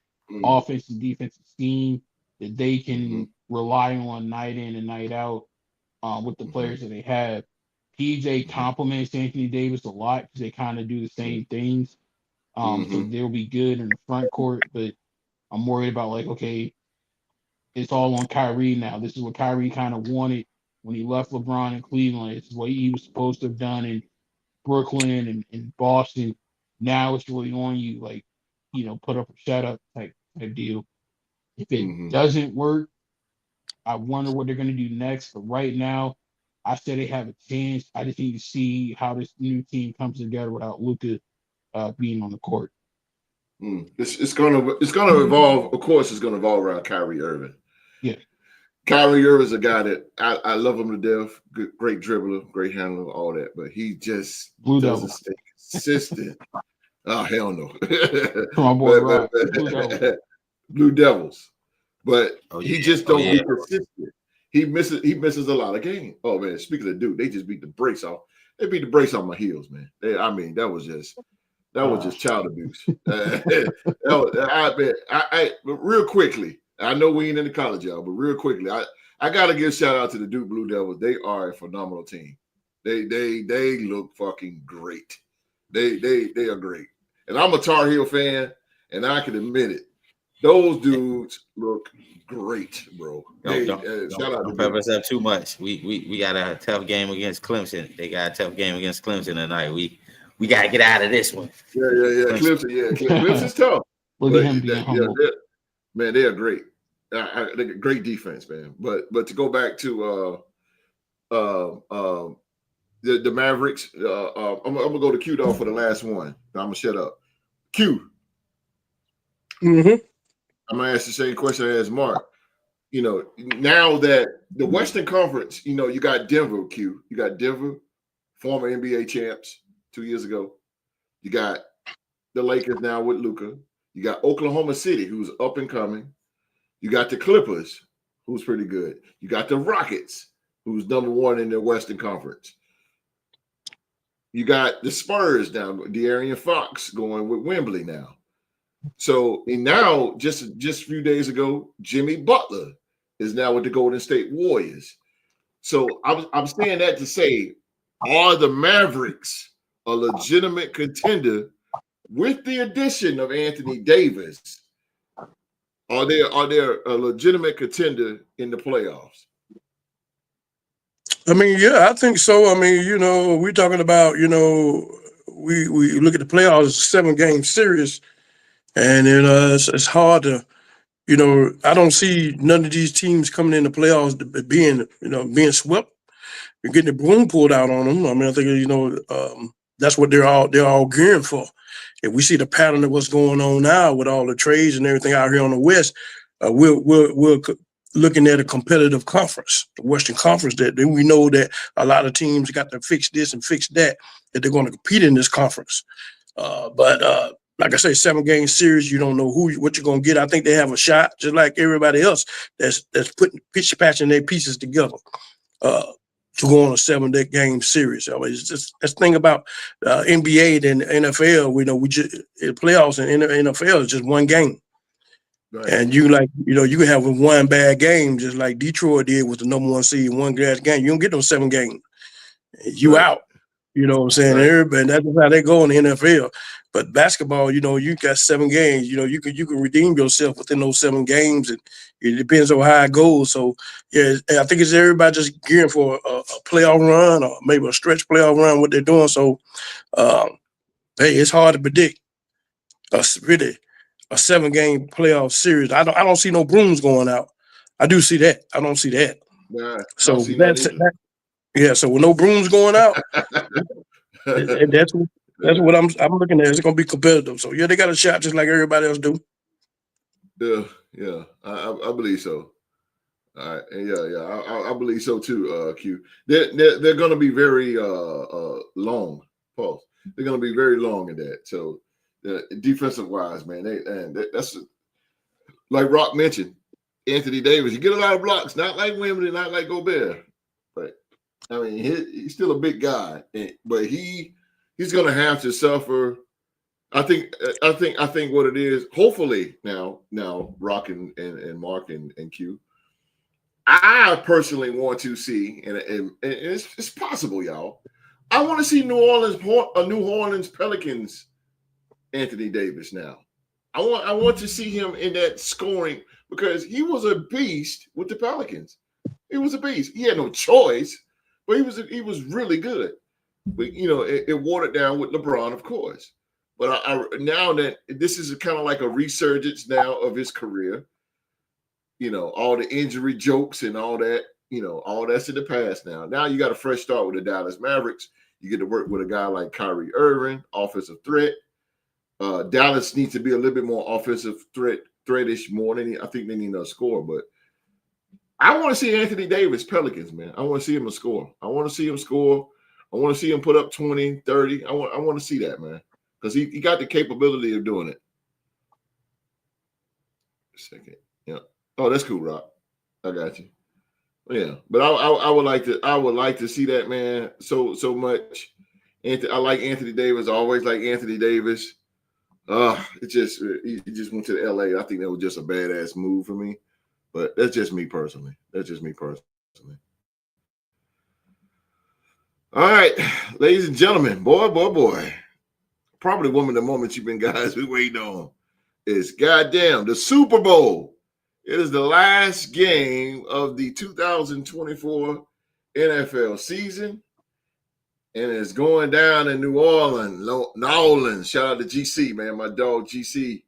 offense and defensive scheme that they can rely on night in and night out with the players that they have? PJ compliments Anthony Davis a lot because they kind of do the same things. So they'll be good in the front court, but I'm worried about okay, it's all on Kyrie now. This is what Kyrie kind of wanted when he left LeBron in Cleveland. This is what he was supposed to have done in Brooklyn and Boston. Now it's really on you, put up or shut up type deal. If it doesn't work, I wonder what they're going to do next. But right now, I say they have a chance. I just need to see how this new team comes together without Luka being on the court. It's gonna evolve. Of course, it's gonna evolve around Kyrie Irving. Yeah, Kyrie Irving's a guy that I love him to death. Great dribbler, great handler, all that. But he just doesn't stay consistent. Oh hell no! Come on, boy, Blue Devils. But he just don't be consistent. He misses a lot of games. Oh man, speaking of Duke, they just beat the brakes off. They beat the brakes off my heels, man. That was just child abuse. Real quickly, I know we ain't in the college, y'all, but real quickly, I gotta give a shout out to the Duke Blue Devils. They are a phenomenal team. They look fucking great. They are great. And I'm a Tar Heel fan, and I can admit it. Those dudes look great, bro. Don't pep us up too much. We got a tough game against Clemson. They got a tough game against Clemson tonight. We got to get out of this one. Yeah. Clemson's tough. Look at him being humble. Man, they are great. They got great defense, man. But to go back to the Mavericks, I'm gonna go to Q though for the last one. I'm gonna shut up. Q. I'm gonna ask the same question I asked Mark. Now that the Western Conference, you got Denver, Q. You got Denver, former NBA champs 2 years ago. You got the Lakers now with Luka. You got Oklahoma City, who's up and coming. You got the Clippers, who's pretty good. You got the Rockets, who's number one in the Western Conference. You got the Spurs now, De'Aaron Fox going with Wembley now. So and now, just a few days ago, Jimmy Butler is now with the Golden State Warriors. So I'm saying that to say, are the Mavericks a legitimate contender with the addition of Anthony Davis? Are they a legitimate contender in the playoffs? I mean, yeah, I think so. I mean, we're talking about, we look at the playoffs as a 7-game series, and it's hard to, I don't see none of these teams coming in the playoffs being swept. You're getting the broom pulled out on them. I mean, I think, that's what they're all gearing for. If we see the pattern of what's going on now with all the trades and everything out here on the West, we're looking at a competitive conference, the Western Conference, that then we know that a lot of teams got to fix this and fix that they're going to compete in this conference. But like I say, 7-game series, you don't know what you're going to get. I think they have a shot, just like everybody else that's patching their pieces together to go on a 7-game series. I mean, it's just that's the thing about NBA and NFL. We know playoffs and NFL is just one game. Right. And you can have one bad game, just like Detroit did with the number 1 seed, one bad game. You don't get those 7 games. You out. You know what I'm saying? Right. Everybody, that's how they go in the NFL. But basketball, you got 7 games. You can redeem yourself within those 7 games, and it depends on how it goes. So yeah, I think it's everybody just gearing for a playoff run or maybe a stretch playoff run. What they're doing. So hey, it's hard to predict. Really. A 7-game playoff series. I don't see no brooms going out. I do see that. I don't see that. Nah, so that. Yeah. So with no brooms going out, and that's what I'm looking at. It's going to be competitive. So yeah, they got a shot just like everybody else do. Yeah. I believe so. All right. Yeah. I believe so too. Q. They're going to be very long. Pause. They're going to be very long in that. So, defensive wise, man, that's like Rock mentioned. Anthony Davis, you get a lot of blocks, not like Wembley, not like Gobert, but I mean he's still a big guy, but he's going to have to suffer. I think what it is. Hopefully now Rock and Mark and Q. I personally want to see, and it's possible, y'all. I want to see New Orleans Pelicans Anthony Davis now. I want to see him in that scoring because he was a beast with the Pelicans. He was a beast. He had no choice, but he was really good. But it watered down with LeBron, of course. But now that this is kind of like a resurgence now of his career. All the injury jokes and all that, all that's in the past now. Now you got a fresh start with the Dallas Mavericks. You get to work with a guy like Kyrie Irving, offensive threat. Dallas needs to be a little bit more offensive threatish more than I think they need to score. But I want to see Anthony Davis, Pelicans, man. I want to see him score. I want to see him score. I want to see him put up 20, 30. I want to see that, man, because he got the capability of doing it. Second. Yeah. Oh, that's cool, Rob. I got you. Yeah, but I would like to see that, man. So much. I like Anthony Davis. I always like Anthony Davis. He just went to the LA. I think that was just a badass move for me. But that's just me personally. All right, ladies and gentlemen, boy. Probably one of the moments you've been guys we waiting on is goddamn the Super Bowl. It is the last game of the 2024 NFL season, and it's going down in New Orleans. Shout out to GC, man, my dog GC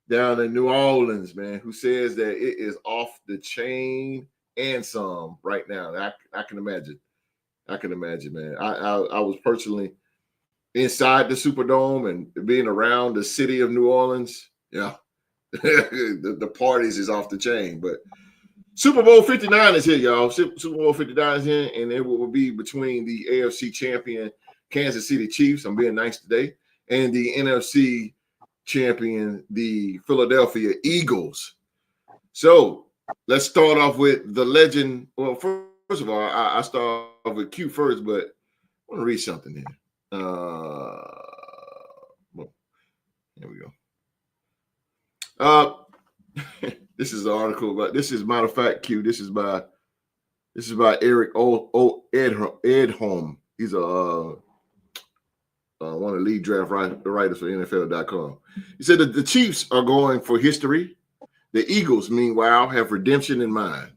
down in New Orleans, man, who says that it is off the chain and some right now. I can imagine. Man. I was personally inside the Superdome and being around the city of New Orleans. Yeah. the parties is off the chain, but Super Bowl 59 is here, y'all. Super Bowl 59 is here, and it will be between the AFC champion Kansas City Chiefs. I'm being nice today, and the NFC champion, the Philadelphia Eagles. So let's start off with the legend. Well, first of all, I start off with Q first, but I want to read something here. Well, here we go. This is an article, but this is matter of fact, Q. This is by Eric Edholm. He's one of the lead draft writers for NFL.com. He said that the Chiefs are going for history. The Eagles, meanwhile, have redemption in mind.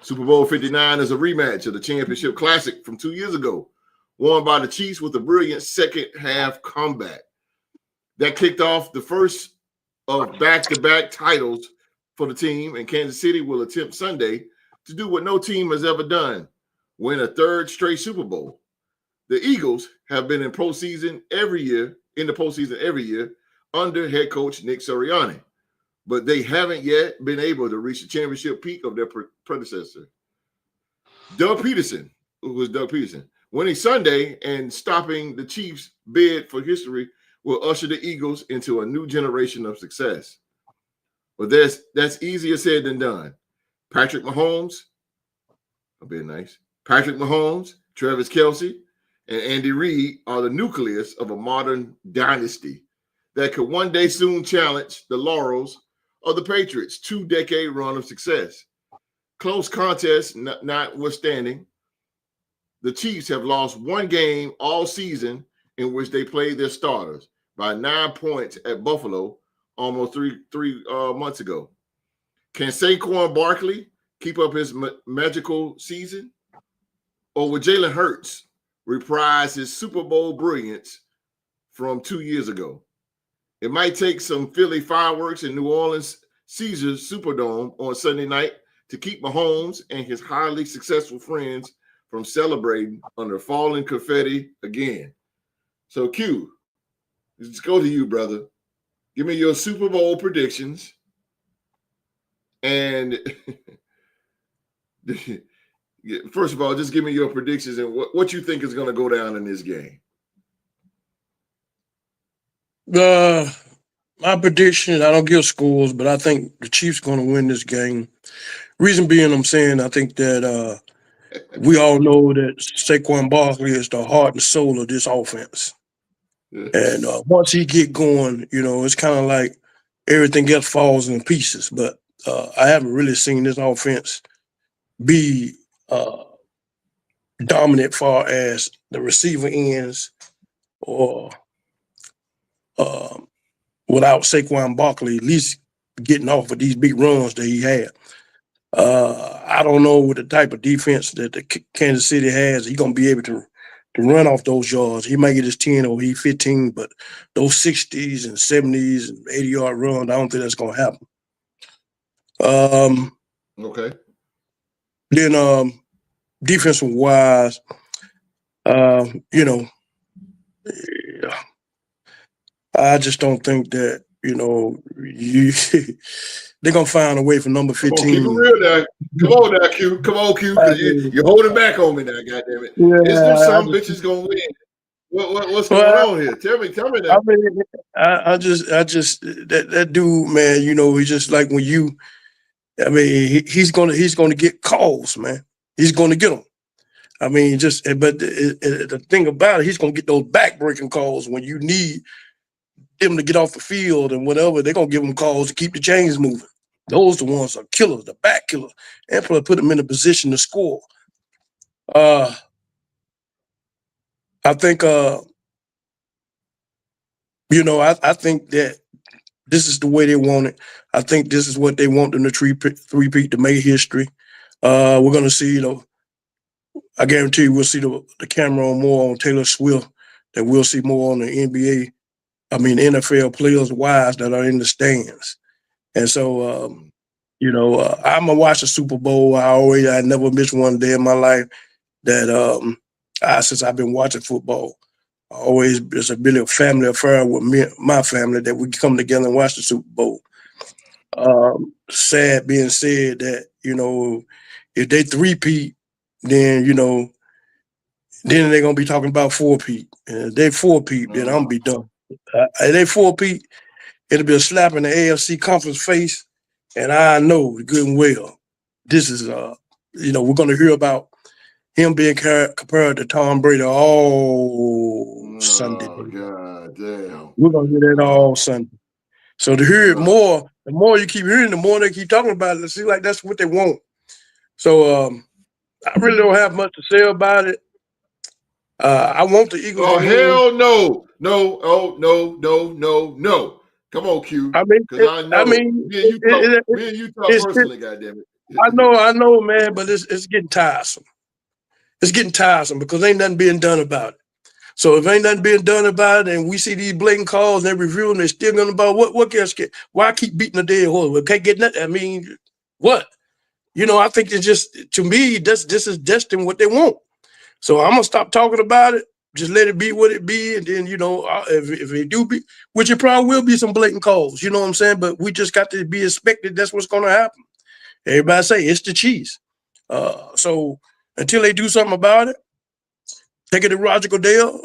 Super Bowl 59 is a rematch of the championship classic from 2 years ago, won by the Chiefs with a brilliant second half comeback that kicked off the first of back-to-back titles for the team, and Kansas City will attempt Sunday to do what no team has ever done, win a third straight Super Bowl. The Eagles have been in the postseason every year under head coach Nick Sirianni, but they haven't yet been able to reach the championship peak of their predecessor. Doug Peterson, winning Sunday and stopping the Chiefs' bid for history will usher the Eagles into a new generation of success. But that's easier said than done. Patrick Mahomes, Travis Kelce, and Andy Reid are the nucleus of a modern dynasty that could one day soon challenge the laurels of the Patriots' 2-decade run of success. Close contest notwithstanding, the Chiefs have lost one game all season in which they played their starters by 9 points at Buffalo almost three months ago. Can Saquon Barkley keep up his magical season? Or will Jalen Hurts reprise his Super Bowl brilliance from 2 years ago? It might take some Philly fireworks in New Orleans Caesars Superdome on Sunday night to keep Mahomes and his highly successful friends from celebrating under falling confetti again. So, Q, let's go to you, brother. Give me your Super Bowl predictions. And First of all, just give me your predictions and what you think is going to go down in this game. My prediction, I don't give scores, but I think the Chiefs are going to win this game. Reason being, I'm saying I think that we all know that Saquon Barkley is the heart and soul of this offense. And once he get going, it's kind of like everything else falls in pieces. But I haven't really seen this offense be dominant far as the receiver ends or without Saquon Barkley at least getting off of these big runs that he had. I don't know what the type of defense that the Kansas City has. He's going to be able to run off those yards. He might get his 10 or he 15, but those 60s and 70s and 80-yard runs, I don't think that's going to happen. Okay. Then defensive wise, I just don't think that, they're going to find a way for number 15. Keep it real now. Come on now, Q. Come on, Q, because you're holding back on me now, goddammit. Yeah, Is there some bitches going to win? What's going on here? Tell me that. I just that dude, man, he's just like when he's gonna get calls, man. He's gonna get them. But the thing about it, he's gonna get those back-breaking calls when you need them to get off the field and whatever. They're gonna give them calls to keep the chains moving. Those the ones are killers, the back killers, and put them in a position to score. I think I think that this is the way they want it. I think this is what they want them to three-peat to make history. We're gonna see, I guarantee we'll see the camera more on Taylor Swift than we'll see more on the NFL players' wives that are in the stands. And so, I'm gonna watch the Super Bowl. I never missed one day in my life that since I've been watching football. It's been a family affair with me, my family, that we come together and watch the Super Bowl. Sad being said that, if they three-peat, then, then they're going to be talking about four-peat. And if they four-peat, then I'm going to be done. If they four-peat, it'll be a slap in the AFC conference face. And I know good and well, this is, we're going to hear about him being compared to Tom Brady all Sunday. Oh, God damn. We're going to hear that all Sunday. So to hear it more, the more you keep hearing, the more they keep talking about it. It seems like that's what they want. So I really don't have much to say about it. I want the Eagles. Oh, hell no. No. Oh, no. Come on, Q. Me and you talk personally, goddammit. I know, man, but it's getting tiresome. It's getting tiresome because ain't nothing being done about it. So if ain't nothing being done about it and we see these blatant calls and they review them, they're still going about what else? Why keep beating the dead horse? We can't get nothing. What? I think it's just, to me, this is destined what they want. So I'm going to stop talking about it. Just let it be what it be. And then, if they do be, which it probably will be some blatant calls, you know what I'm saying? But we just got to be expected. That's what's going to happen. Everybody say it's the Chiefs. So until they do something about it, take it to Roger Goodell.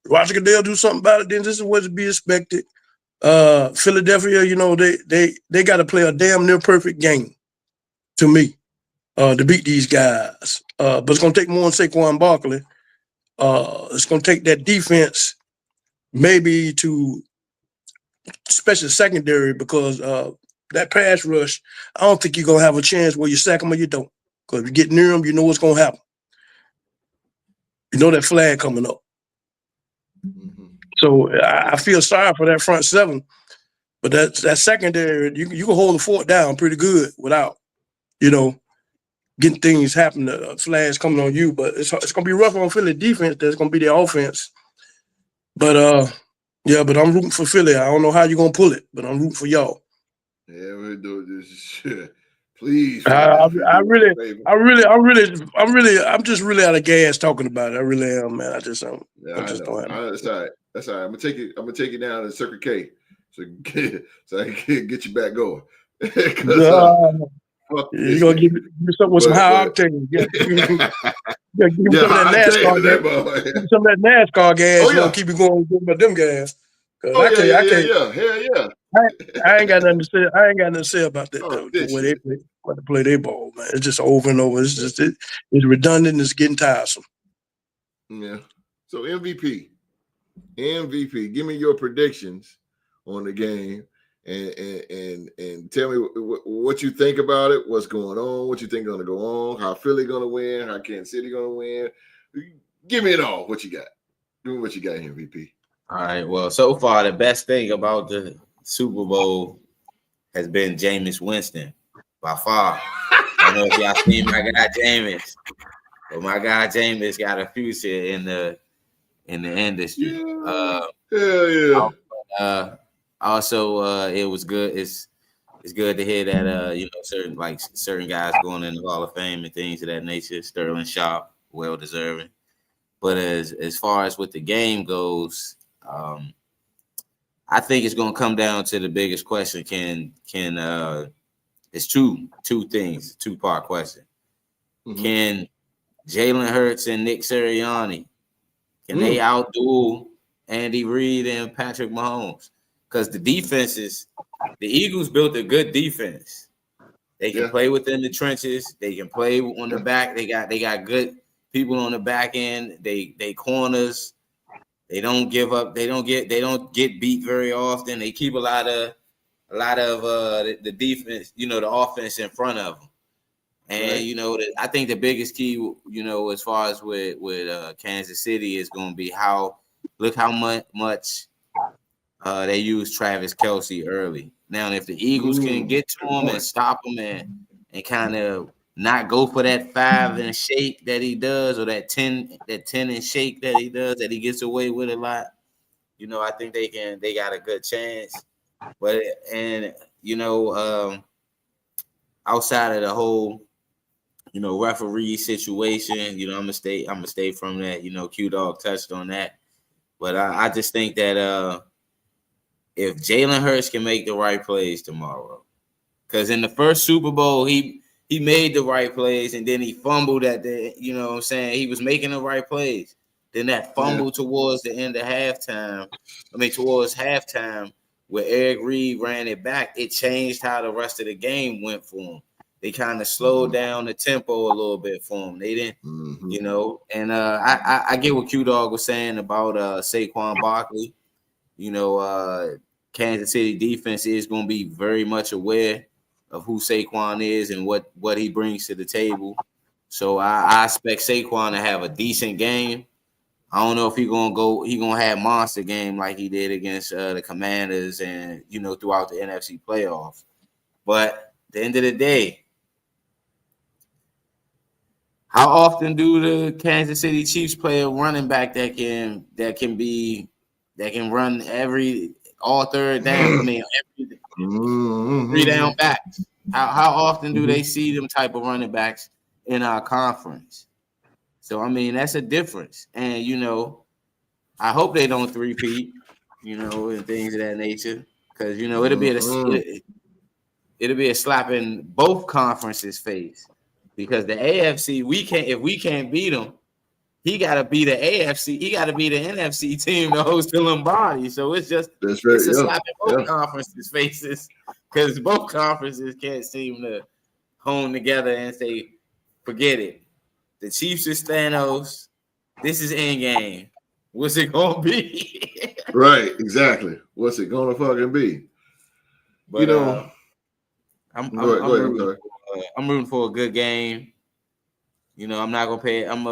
Roger Goodell do something about it, then this is what to be expected. Philadelphia, they got to play a damn near perfect game to me to beat these guys. But it's going to take more than Saquon Barkley. It's going to take that defense maybe to, especially secondary, because that pass rush, I don't think you're going to have a chance where you sack them or you don't. Because if you get near them, you know what's going to happen. You know that flag coming up. Mm-hmm. So I feel sorry for that front seven. But that secondary, you can hold the fort down pretty good without, getting things happening, flags coming on you. But it's going to be rough on Philly defense. That's going to be their offense. But, but I'm rooting for Philly. I don't know how you're going to pull it, but I'm rooting for y'all. Yeah, we'll do this shit. Please. I'm just really out of gas talking about it. I really am, man. I just don't. Yeah, That's all right. That's all right. I'm gonna take it down to Circuit K, so I can get you back going. fuck You're this gonna game. give me something with some high octane. Yeah, give me some of that NASCAR gas. Give me some of that NASCAR gas. Oh, yeah. Keep it going with them gas. Oh, I can't. Hell yeah. I ain't got nothing to say. I ain't got nothing to say about that. Oh, The way they play their ball, man. It's just over and over. It's redundant. It's getting tiresome. Yeah. So MVP. Give me your predictions on the game, and tell me what you think about it. What's going on? What you think going to go on? How Philly going to win? How Kansas City going to win? Give me it all. What you got? Give me what you got, MVP. All right. Well, so far the best thing about the Super Bowl has been Jameis Winston by far. I don't know if y'all seen my guy Jameis, but my guy Jameis got a future in the industry. Hell yeah. Also, it was good. It's good to hear that certain guys going in the Hall of Fame and things of that nature. Sterling Sharp, well deserving. But as far as what the game goes, I think it's going to come down to the biggest question. It's two things, 2-part question. Mm-hmm. Can Jalen Hurts and Nick Sirianni, can they outduel Andy Reid and Patrick Mahomes? Because the Eagles built a good defense. They can play within the trenches. They can play on the back. They got good people on the back end. They corners. They don't give up. They don't get beat very often. They keep a lot of the defense, the offense in front of them. And I think the biggest key, as far as with Kansas City is going to be how much they use Travis Kelce early. Now, if the Eagles can get to him and stop him and kind of not go for that 5 and shake that he does, or that 10 and shake that he does, that he gets away with a lot, I think they got a good chance. But outside of the whole referee situation, I'm gonna stay from that. Q Dog touched on that, but I just think that if Jalen Hurts can make the right plays tomorrow, because in the first Super Bowl he made the right plays and then he fumbled at the, he was making the right plays. Then that fumble towards the end of towards halftime, where Eric Reid ran it back, it changed how the rest of the game went for him. They kind of slowed down the tempo a little bit for him. They didn't, and I get what Q Dog was saying about Saquon Barkley. Kansas City defense is going to be very much aware of who Saquon is and what he brings to the table. So I expect Saquon to have a decent game. I don't know if he's gonna have monster game like he did against the Commanders and throughout the NFC playoffs. But at the end of the day, how often do the Kansas City Chiefs play a running back that can run all third down? Every 3 down backs. How often do they see them type of running backs in our conference? So that's a difference. And I hope they don't three-peat, and things of that nature, because it'll be a slap in both conferences' face. Because the AFC, if we can't beat them, he got to be the AFC. He got to be the NFC team to host the Lombardi. So it's just it's a slap in both conferences' faces, because both conferences can't seem to hone together and say, forget it. The Chiefs is Thanos. This is endgame. What's it gonna be? Right, exactly. What's it gonna fucking be? But I'm rooting for a good game. I'm not gonna pay. I'm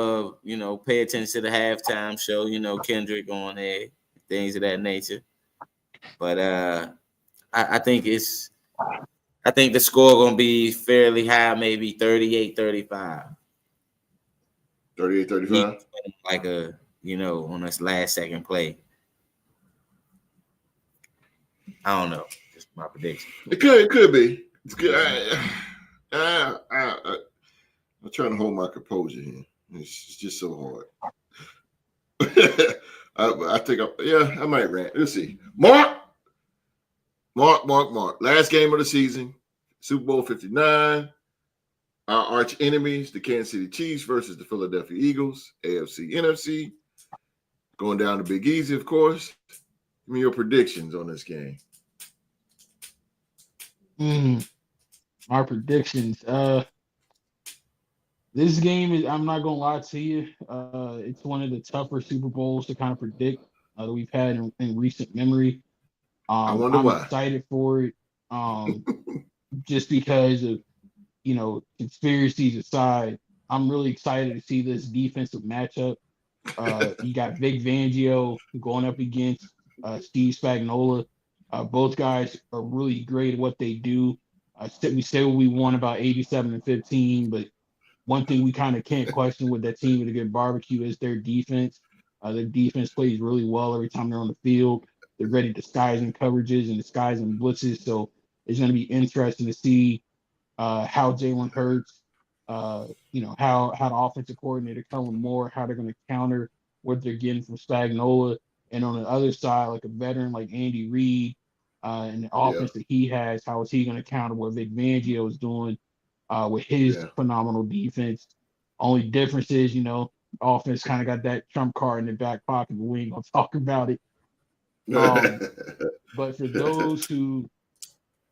pay attention to the halftime show. Kendrick on there, things of that nature. But I think the score gonna be fairly high, maybe 38-35. 38-35. Like on this last second play. I don't know. Just my prediction. It could be. It's good. I'm trying to hold my composure here. It's just so hard. I think I might rant. Let's see. Mark. Last game of the season, Super Bowl 59. Our arch enemies, the Kansas City Chiefs versus the Philadelphia Eagles, AFC, NFC. Going down to Big Easy, of course. Give me your predictions on this game. My predictions. This game is, I'm not gonna lie to you, it's one of the tougher Super Bowls to kind of predict that we've had in recent memory. I wonder I'm why. excited for it, just because of, conspiracies aside. I'm really excited to see this defensive matchup. You got Vic Fangio going up against Steve Spagnuolo. Both guys are really great at what they do. We say what we want about 87-15, but one thing we kind of can't question with that team with a good barbecue is their defense. Their defense plays really well every time they're on the field. They're ready disguising coverages and disguising blitzes. So it's going to be interesting to see how Jalen Hurts, how the offensive coordinator Kellen Moore, how they're going to counter what they're getting from Spagnuolo. And on the other side, like a veteran like Andy Reid and the offense that he has, how is he going to counter what Vic Fangio is doing with his phenomenal defense? Only difference is, offense kind of got that trump card in the back pocket, but we ain't going to talk about it. But for those who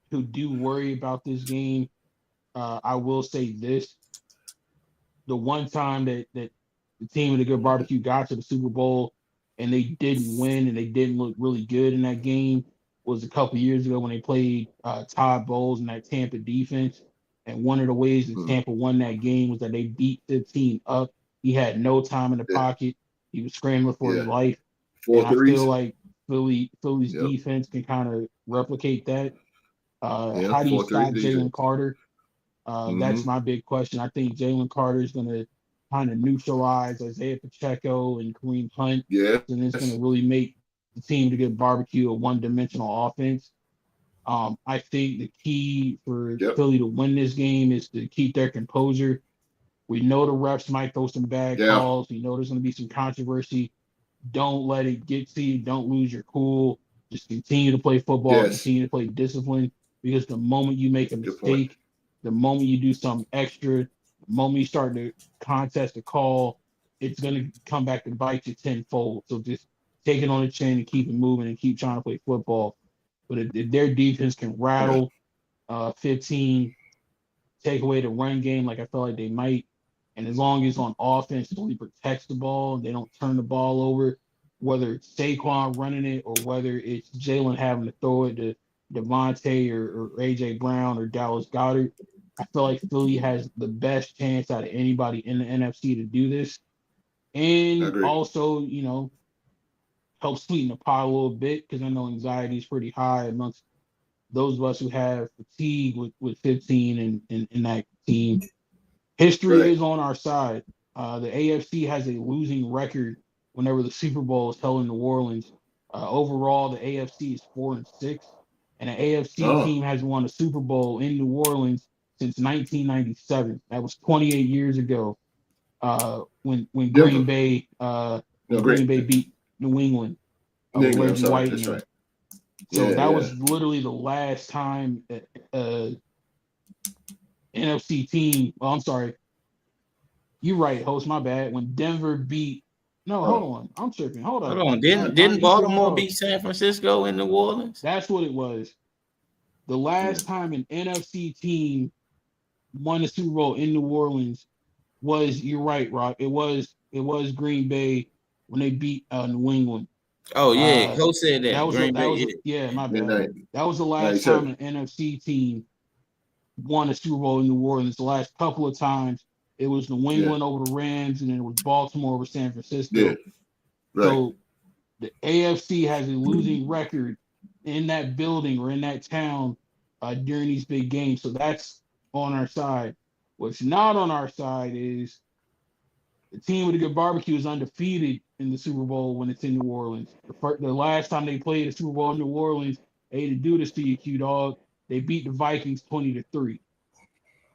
do worry about this game, I will say this. The one time that the team with a good barbecue got to the Super Bowl and they didn't win and they didn't look really good in that game was a couple years ago when they played Todd Bowles and that Tampa defense. And one of the ways that Tampa won that game was that they beat the team up. He had no time in the pocket. He was scrambling for his life. And I feel like Philly's defense can kind of replicate that. How do you stop Jalen Carter? That's my big question. I think Jalen Carter is going to kind of neutralize Isaiah Pacheco and Kareem Hunt. And it's going to really make the team to get barbecue a one-dimensional offense. I think the key for Philly to win this game is to keep their composure. We know the refs might throw some bad calls. We know there's going to be some controversy. Don't let it get to you. Don't lose your cool. Just continue to play football. Continue to play discipline. Because the moment you make a mistake, the moment you do something extra, the moment you start to contest a call, it's going to come back and bite you tenfold. So just take it on the chin and keep it moving and keep trying to play football. But if their defense can rattle 15, take away the run game like I feel like they might, and as long as on offense it only protects the ball, they don't turn the ball over, whether it's Saquon running it or whether it's Jalen having to throw it to Devontae or A.J. Brown or Dallas Goedert, I feel like Philly has the best chance out of anybody in the NFC to do this. And also, help sweeten the pot a little bit because I know anxiety is pretty high amongst those of us who have fatigue with 15 in that team. History is on our side. The AFC has a losing record whenever the Super Bowl is held in New Orleans. Overall, the AFC is 4-6, and an AFC team hasn't won a Super Bowl in New Orleans since 1997. That was 28 years ago when Green Bay beat New England. Reggie White. That's right. So that was literally the last time NFC team. Well, I'm sorry. You're right, host. My bad. When Denver beat. No, hold on. I'm tripping. Hold on. Didn't Baltimore beat San Francisco in New Orleans? That's what it was. The last time an NFC team won the Super Bowl in New Orleans was. You're right, Rock. It was Green Bay when they beat New England. Oh yeah, who said that? My bad. That was the last time an NFC team won a Super Bowl in New Orleans. The last couple of times it was New England over the Rams, and then it was Baltimore over San Francisco. Yeah. Right. So the AFC has a losing record in that building or in that town during these big games. So that's on our side. What's not on our side is the team with a good barbecue is undefeated in the Super Bowl when it's in New Orleans. The last time they played a Super Bowl in New Orleans, they had to do this to you, Q-Dog. They beat the Vikings 20-3.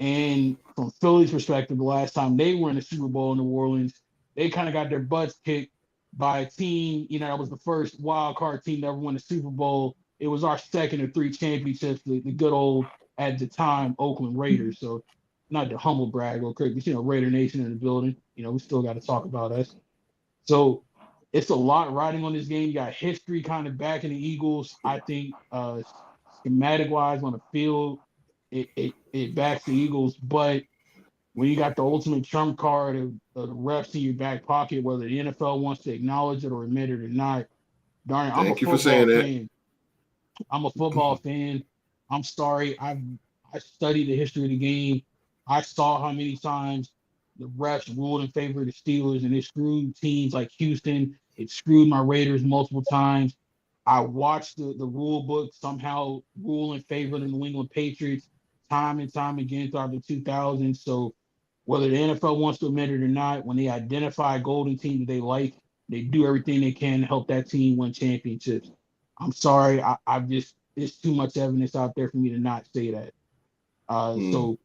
And from Philly's perspective, the last time they were in the Super Bowl in New Orleans, they kind of got their butts kicked by a team, that was the first wild card team that ever won the Super Bowl. It was our second of 3 championships, the good old, at the time, Oakland Raiders. So not to humble brag or quick, but Raider Nation in the building. We still got to talk about us. So it's a lot riding on this game. You got history kind of backing the Eagles. I think schematic wise on the field, it backs the Eagles. But when you got the ultimate trump card of the refs in your back pocket, whether the NFL wants to acknowledge it or admit it or not, darn it, I'm a Thank you for football saying that. fan. I'm a football fan. I'm sorry. I studied the history of the game. I saw how many times the refs ruled in favor of the Steelers, and it screwed teams like Houston. It screwed my Raiders multiple times. I watched the rule book somehow rule in favor of the New England Patriots time and time again throughout the 2000s. So whether the NFL wants to admit it or not, when they identify a golden team that they like, they do everything they can to help that team win championships. I'm sorry. I've just, it's too much evidence out there for me to not say that. So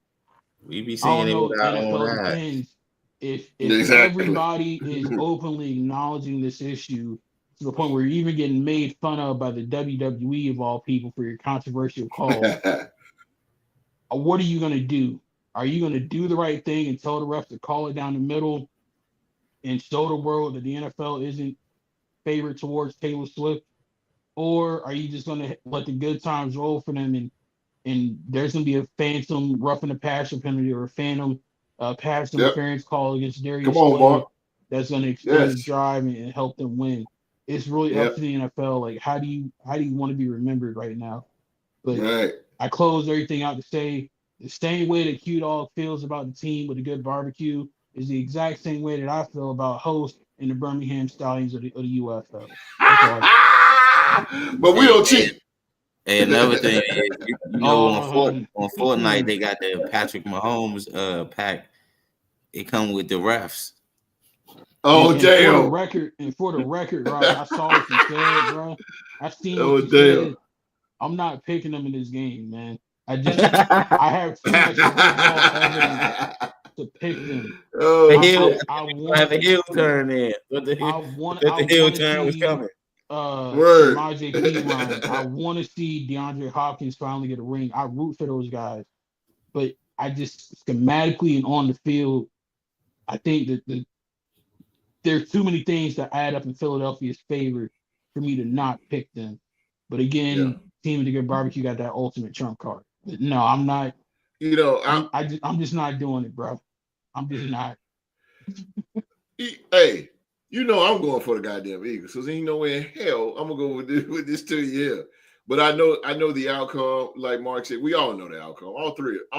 we be I seeing don't it know. with our own NFL eyes. depends. If Exactly. everybody is openly acknowledging this issue to the point where you're even getting made fun of by the WWE of all people for your controversial calls, what are you going to do? Are you going to do the right thing and tell the refs to call it down the middle and show the world that the NFL isn't favored towards Taylor Swift? Or are you just going to let the good times roll for them and there's going to be a phantom roughing the passer penalty or a phantom pass interference call against Darius Come on, Slay Mark. that's going to extend the Yes. drive and help them win? It's really up to the NFL. Like, how do you want to be remembered right now? But Right. I close everything out to say the same way that Q-Dog feels about the team with a good barbecue is the exact same way that I feel about host and the Birmingham Stallions of the UFL. But we don't cheat. And another thing is, on Fortnite, they got the Patrick Mahomes pack. It come with the refs. Oh, damn. For the record, Rob, I saw what you said, bro. I seen what you said. I'm not picking them in this game, man. I have too much football evidence to pick them. I have a heel turn in. But the heel turn was coming. Majay P line. I want to see DeAndre Hopkins finally get a ring. I root for those guys, but I just schematically and on the field, I think that there's too many things that add up in Philadelphia's favor for me to not pick them. But again, Team of the Good Barbecue got that ultimate trump card. But no, I'm not. I'm just not doing it, bro. I'm just not. Hey, I'm going for the goddamn Eagles. So there's no way in hell I'm gonna go with this 2 year. But I know the outcome. Like Mark said, we all know the outcome. All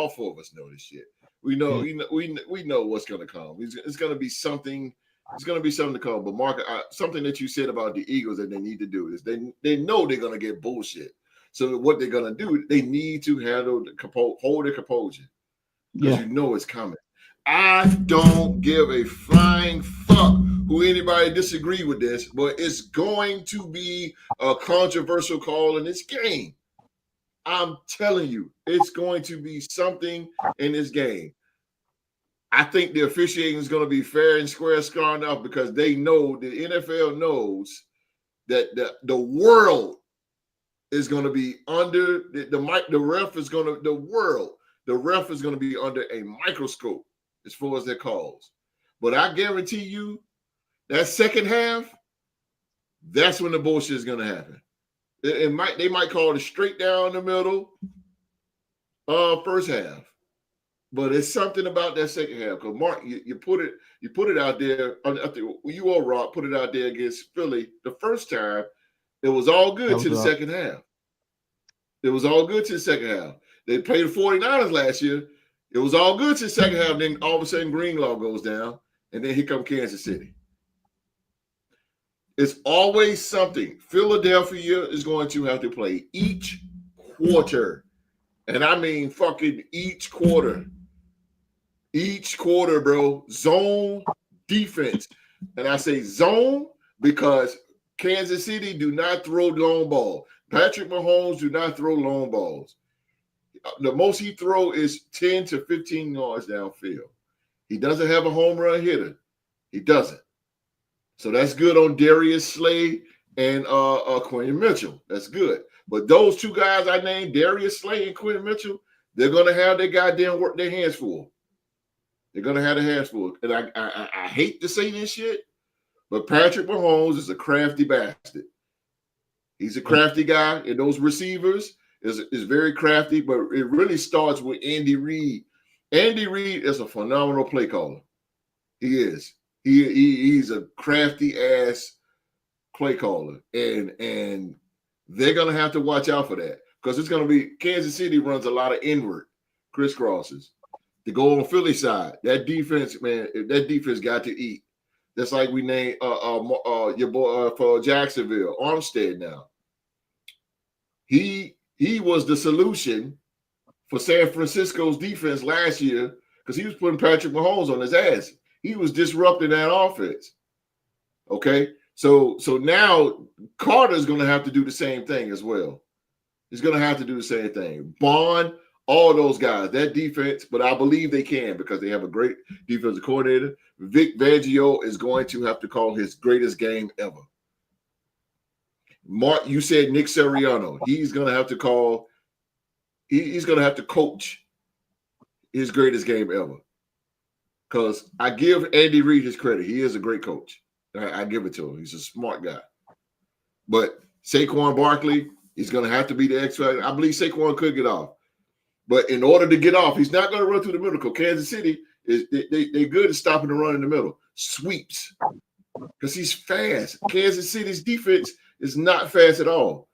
four of us know this shit. We know we know what's gonna come. It's gonna be something. It's gonna be something to come. But Mark, something that you said about the Eagles that they need to do is they know they're gonna get bullshit. So what they're gonna do? They need to hold their composure because it's coming. I don't give a flying fuck who anybody disagree with this, but it's going to be a controversial call in this game. I'm telling you, it's going to be something in this game. I think the officiating is going to be fair and square enough because they know, the NFL knows that the world is going to be under the ref is going to be under a microscope as far as their calls. But I guarantee you that second half, that's when the bullshit is going to happen. They might call it straight down the middle first half. But it's something about that second half. Because Mark, you put it out there. You or Rock put it out there against Philly the first time. It was all good to the second half. It was all good to the second half. They played the 49ers last year. It was all good to the second half. Then all of a sudden, Greenlaw goes down, and then here comes Kansas City. It's always something. Philadelphia is going to have to play each quarter, and I mean fucking each quarter. Each quarter, bro. Zone defense, and I say zone because Kansas City do not throw long ball. Patrick Mahomes do not throw long balls. The most he throw is 10 to 15 yards downfield. He doesn't have a home run hitter. He doesn't. So that's good on Darius Slay and Quentin Mitchell. That's good. But those two guys I named, Darius Slay and Quentin Mitchell, they're going to have their goddamn work their hands full. They're gonna have their hands full. And I hate to say this shit, but Patrick Mahomes is a crafty bastard. He's a crafty guy, and those receivers is very crafty, but it really starts with Andy Reid. Andy Reid is a phenomenal play caller. He is. He's a crafty ass play caller, and they're gonna have to watch out for that because it's gonna be Kansas City runs a lot of inward crisscrosses. To go on Philly side, that defense, man, that defense got to eat. That's like we named your boy for Jacksonville, Armstead. Now, he was the solution for San Francisco's defense last year because he was putting Patrick Mahomes on his ass. He was disrupting that offense. Okay, so now Carter's going to have to do the same thing as well. He's going to have to do the same thing. Bond. All those guys, that defense, but I believe they can because they have a great defensive coordinator. Vic Fangio is going to have to call his greatest game ever. Mark, you said Nick Sirianni. He's going to have to call. He's going to have to coach his greatest game ever. Because I give Andy Reid his credit. He is a great coach. I give it to him. He's a smart guy. But Saquon Barkley, he's going to have to be the X factor. I believe Saquon could get off. But in order to get off, he's not going to run through the middle. Because Kansas City they're good at stopping the run in the middle. Sweeps. Because he's fast. Kansas City's defense is not fast at all.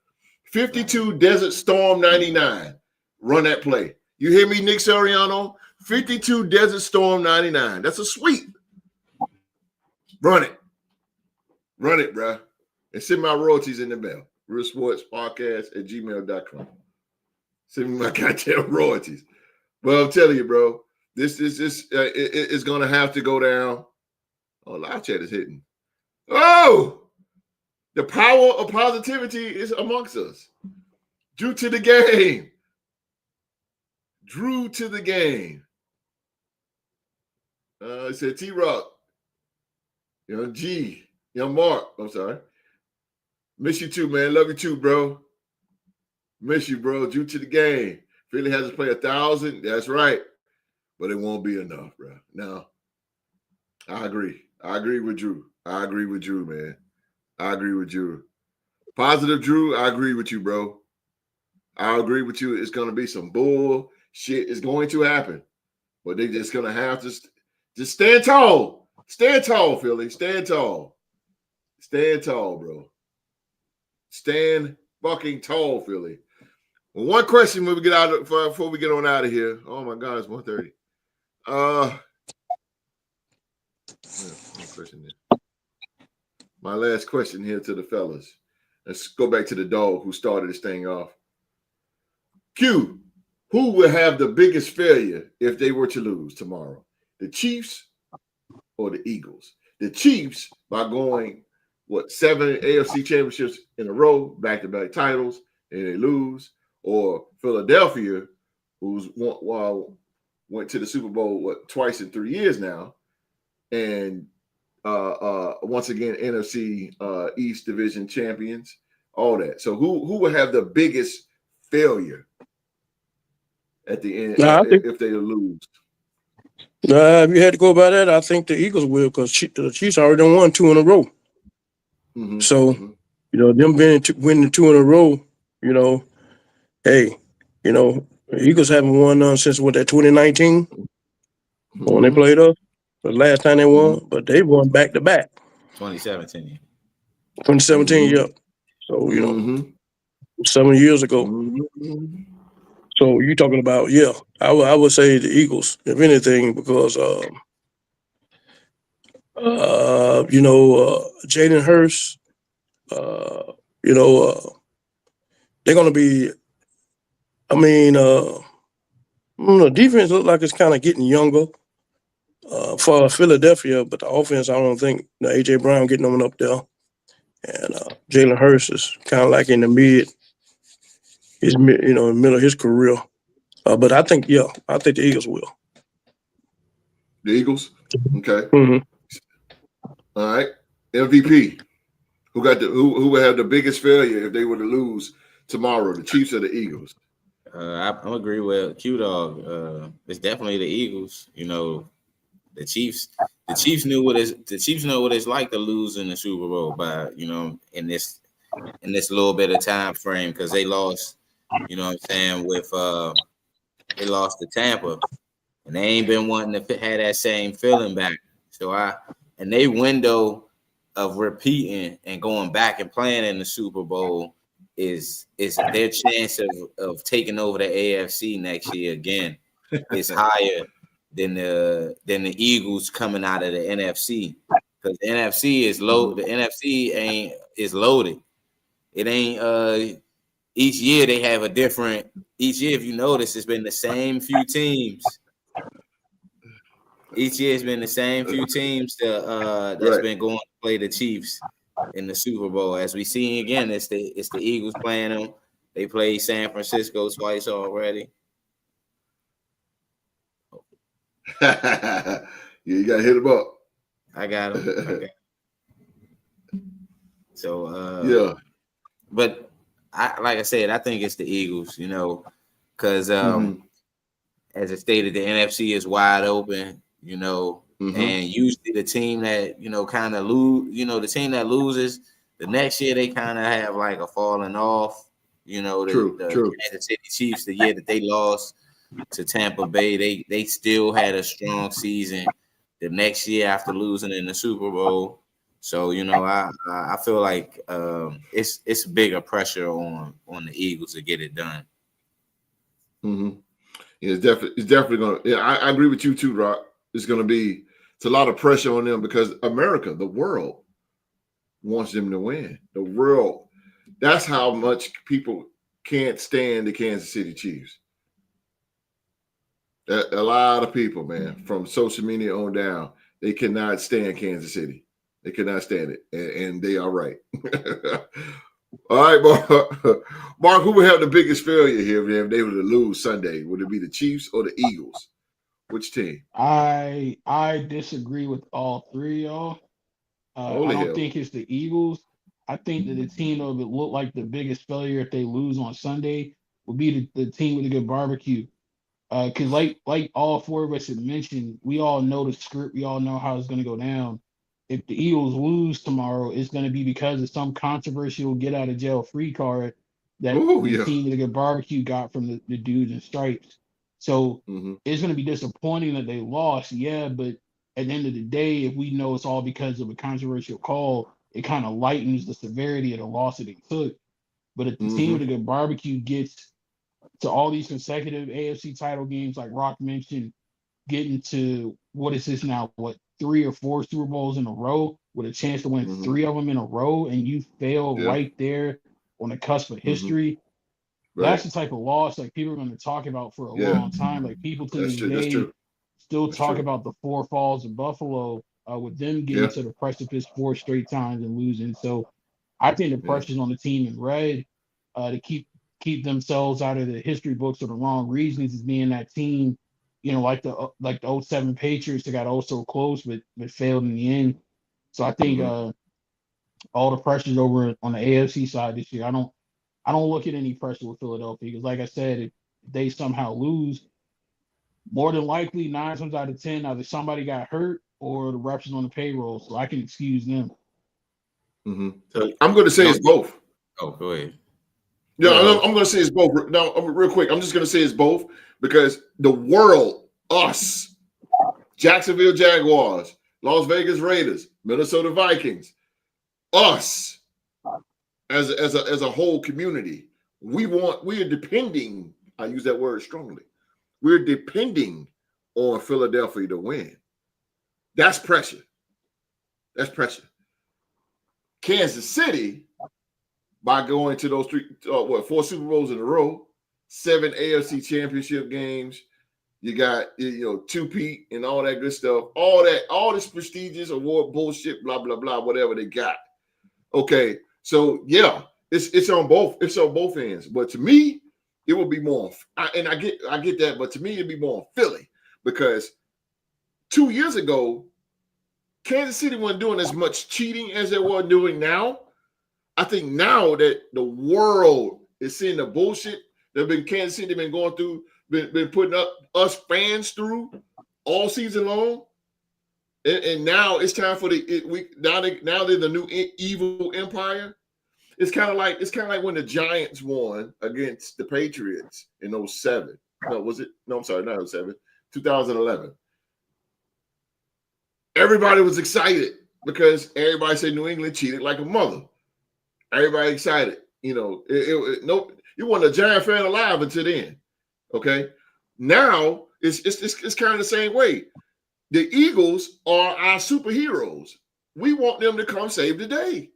52 Desert Storm 99. Run that play. You hear me, Nick Sirianni? 52 Desert Storm 99. That's a sweep. Run it. Run it, bro. And send my royalties in the mail. realsportspodcast@gmail.com. Send me my goddamn royalties. Well, I'm telling you, bro, this is going to have to go down. Oh, live chat is hitting. Oh, the power of positivity is amongst us. Drew to the game. Drew to the game. It said T-Rock. Young G. Young Mark. I'm sorry. Miss you too, man. Love you too, bro. Miss you, bro. Due to the game. Philly has to play 1,000. That's right. But it won't be enough, bro. No. I agree. I agree with Drew. I agree with Drew, man. I agree with Drew. Positive Drew, I agree with you, bro. I agree with you. It's going to be some bull shit. It's going to happen. But they just going to have to just stand tall. Stand tall, Philly. Stand tall. Stand tall, bro. Stand fucking tall, Philly. Well, one question when we get out before we get on out of here. Oh my God, it's 1:30. One question there. My last question here to the fellas. Let's go back to the dog who started this thing off. Q, who will have the biggest failure if they were to lose tomorrow? The Chiefs or the Eagles? The Chiefs by going 7 AFC championships in a row, back-to-back titles, and they lose, or Philadelphia, who's went to the Super Bowl twice in 3 years now, and once again NFC East Division champions, all that. So who will have the biggest failure at the end if they lose? If you had to go by that, I think the Eagles will, because the Chiefs already done won 2 in a row. Mm-hmm. So, them winning 2 in a row, hey, the Eagles haven't won since that 2019 when they played us. The last time they won, but they won back to back. 2017. 2017, yeah. So, 7 years ago. So you're talking about, I would say the Eagles, if anything, because Jalen Hurts, they're gonna be. The defense looks like it's kind of getting younger for Philadelphia, but the offense, I don't think AJ Brown getting on up there, and Jalen Hurts is kind of like in the middle of his career. But I think the Eagles will. The Eagles, okay. Mm-hmm. All right. MVP. Who will have the biggest failure if they were to lose tomorrow? The Chiefs or the Eagles? I agree with Q Dog. It's definitely the Eagles. The Chiefs know what it's like to lose in the Super Bowl by, in this little bit of time frame, because they lost, what I'm saying, with they lost to Tampa, and they ain't been wanting to have that same feeling back. So and they window of repeating and going back and playing in the Super Bowl is their chance of taking over the AFC next year again is higher than the Eagles coming out of the NFC, because the NFC is low. The NFC is loaded. It ain't each year they have a different. Each year, if you notice, it's been the same few teams. Each year it's been the same few teams that's been going to play the Chiefs in the Super Bowl. As we see again, it's the Eagles playing them. They played San Francisco twice already. You gotta hit them up. I got them. So yeah, but like I said, I think it's the Eagles. Because as I stated, the NFC is wide open. And usually the team that kind of lose, the team that loses the next year, they kind of have like a falling off. The Kansas City Chiefs, the year that they lost to Tampa Bay, they still had a strong season the next year after losing in the Super Bowl. So I feel like it's bigger pressure on the Eagles to get it done. It's definitely gonna. Yeah, I agree with you too, Rock. It's a lot of pressure on them because America, the world, wants them to win. The world. That's how much people can't stand the Kansas City Chiefs. A lot of people, man, from social media on down, they cannot stand Kansas City. They cannot stand it, and they are right. All right, Mark, who would have the biggest failure here if they were to lose Sunday? Would it be the Chiefs or the Eagles? Which team? I disagree with all three of y'all. I don't think it's the Eagles. I think that the team that would look like the biggest failure if they lose on Sunday would be the team with a good barbecue. Because like all four of us had mentioned, we all know the script. We all know how it's going to go down. If the Eagles lose tomorrow, it's going to be because of some controversial get out of jail free card that the team with a good barbecue got from the dudes in stripes. So it's going to be disappointing that they lost, yeah, but at the end of the day, if we know it's all because of a controversial call, it kind of lightens the severity of the loss that they took. But if the team with a good barbecue gets to all these consecutive AFC title games, like Rock mentioned, getting to what is this now, 3 or 4 Super Bowls in a row with a chance to win 3 of them in a row, and you fail right there on the cusp of history. That's the type of loss like people are going to talk about for a long time. Like people to this day still talk about the 4 falls of Buffalo with them getting to the precipice 4 straight times and losing. So I think the pressure's on the team in red to keep themselves out of the history books for the wrong reasons, as being that team, like the 07 Patriots that got oh so close but failed in the end. So I think all the pressure's over on the AFC side this year. I don't look at any pressure with Philadelphia because, like I said, if they somehow lose, more than likely 9 times out of 10, either somebody got hurt or the refs is on the payroll, so I can excuse them. So I'm going to say it's both. Oh, go ahead. Yeah, I'm going to say it's both. Now, real quick, I'm just going to say it's both because the world, us, Jacksonville Jaguars, Las Vegas Raiders, Minnesota Vikings, us, as a whole community, we are depending. I use that word strongly. We're depending on Philadelphia to win. That's pressure. Kansas City, by going to those 4 Super Bowls in a row, 7 AFC Championship games, you got 2-peat and all that good stuff, all this prestigious award bullshit, blah blah blah, whatever they got. Okay, so yeah, it's on both ends. But to me, it would be more. I get that, but to me, it'd be more on Philly because 2 years ago, Kansas City wasn't doing as much cheating as they were doing now. I think now that the world is seeing the bullshit that Kansas City been going through, been putting up us fans through all season long, And now it's time for now they're the new evil empire. It's kind of like when the Giants won against the Patriots in 07. No, was it? No, I'm sorry, not 07, 2011. Everybody was excited because everybody said New England cheated like a mother. Everybody excited. You know, you weren't a Giant fan alive until then. Okay. Now it's kind of the same way. The Eagles are our superheroes. We want them to come save the day.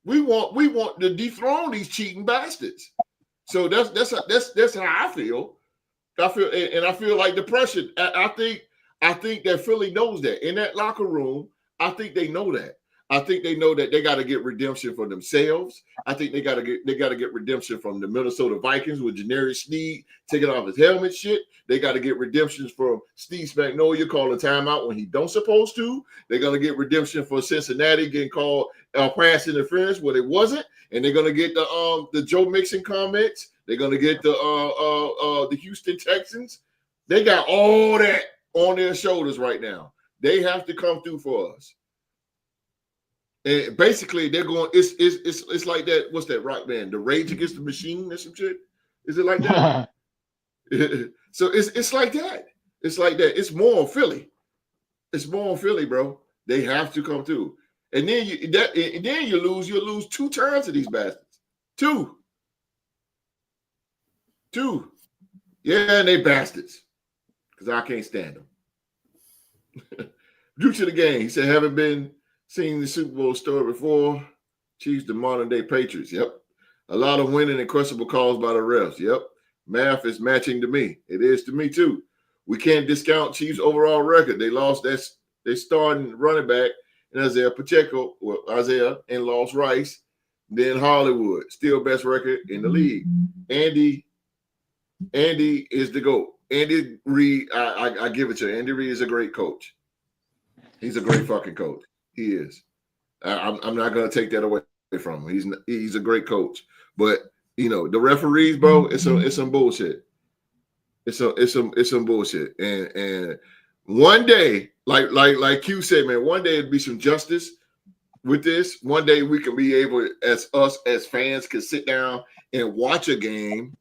We want to dethrone these cheating bastards. So that's how I feel. I feel like the pressure. I think that Philly knows that. In that locker room, I think they know that. I think they know that they got to get redemption for themselves. I think they got to get redemption from the Minnesota Vikings with Janarius Sneed taking off his helmet shit. They got to get redemption from Steve Spagnuolo calling timeout when he don't supposed to. They're gonna get redemption for Cincinnati getting called pass interference when it wasn't, and they're gonna get the Joe Mixon comments. They're gonna get the Houston Texans. They got all that on their shoulders right now. They have to come through for us. And basically, they're going. It's like that. What's that rock band? The Rage Against the Machine or some shit. Is it like that? So it's like that. It's like that. It's more on Philly. It's more on Philly, bro. They have to come through. And then you lose. You'll lose 2 turns to these bastards. 2. Yeah, and they bastards. Because I can't stand them. Due to the game, he said, haven't been seen the Super Bowl story before. Chiefs, the modern day Patriots. Yep. A lot of winning and questionable calls by the refs. Yep. Math is matching to me. It is to me too. We can't discount Chiefs' overall record. They lost they starting running back and Isaiah Pacheco, and lost Rice. Then Hollywood, still best record in the league. Andy is the GOAT. Andy Reid, I give it to you. Andy Reid is a great coach. He's a great fucking coach. He is. I'm not going to take that away from him. He's a great coach. But you know the referees, bro. It's some bullshit. It's some bullshit. And one day, like Q said, man, one day it'd be some justice with this. One day we can be able, as fans, can sit down and watch a game,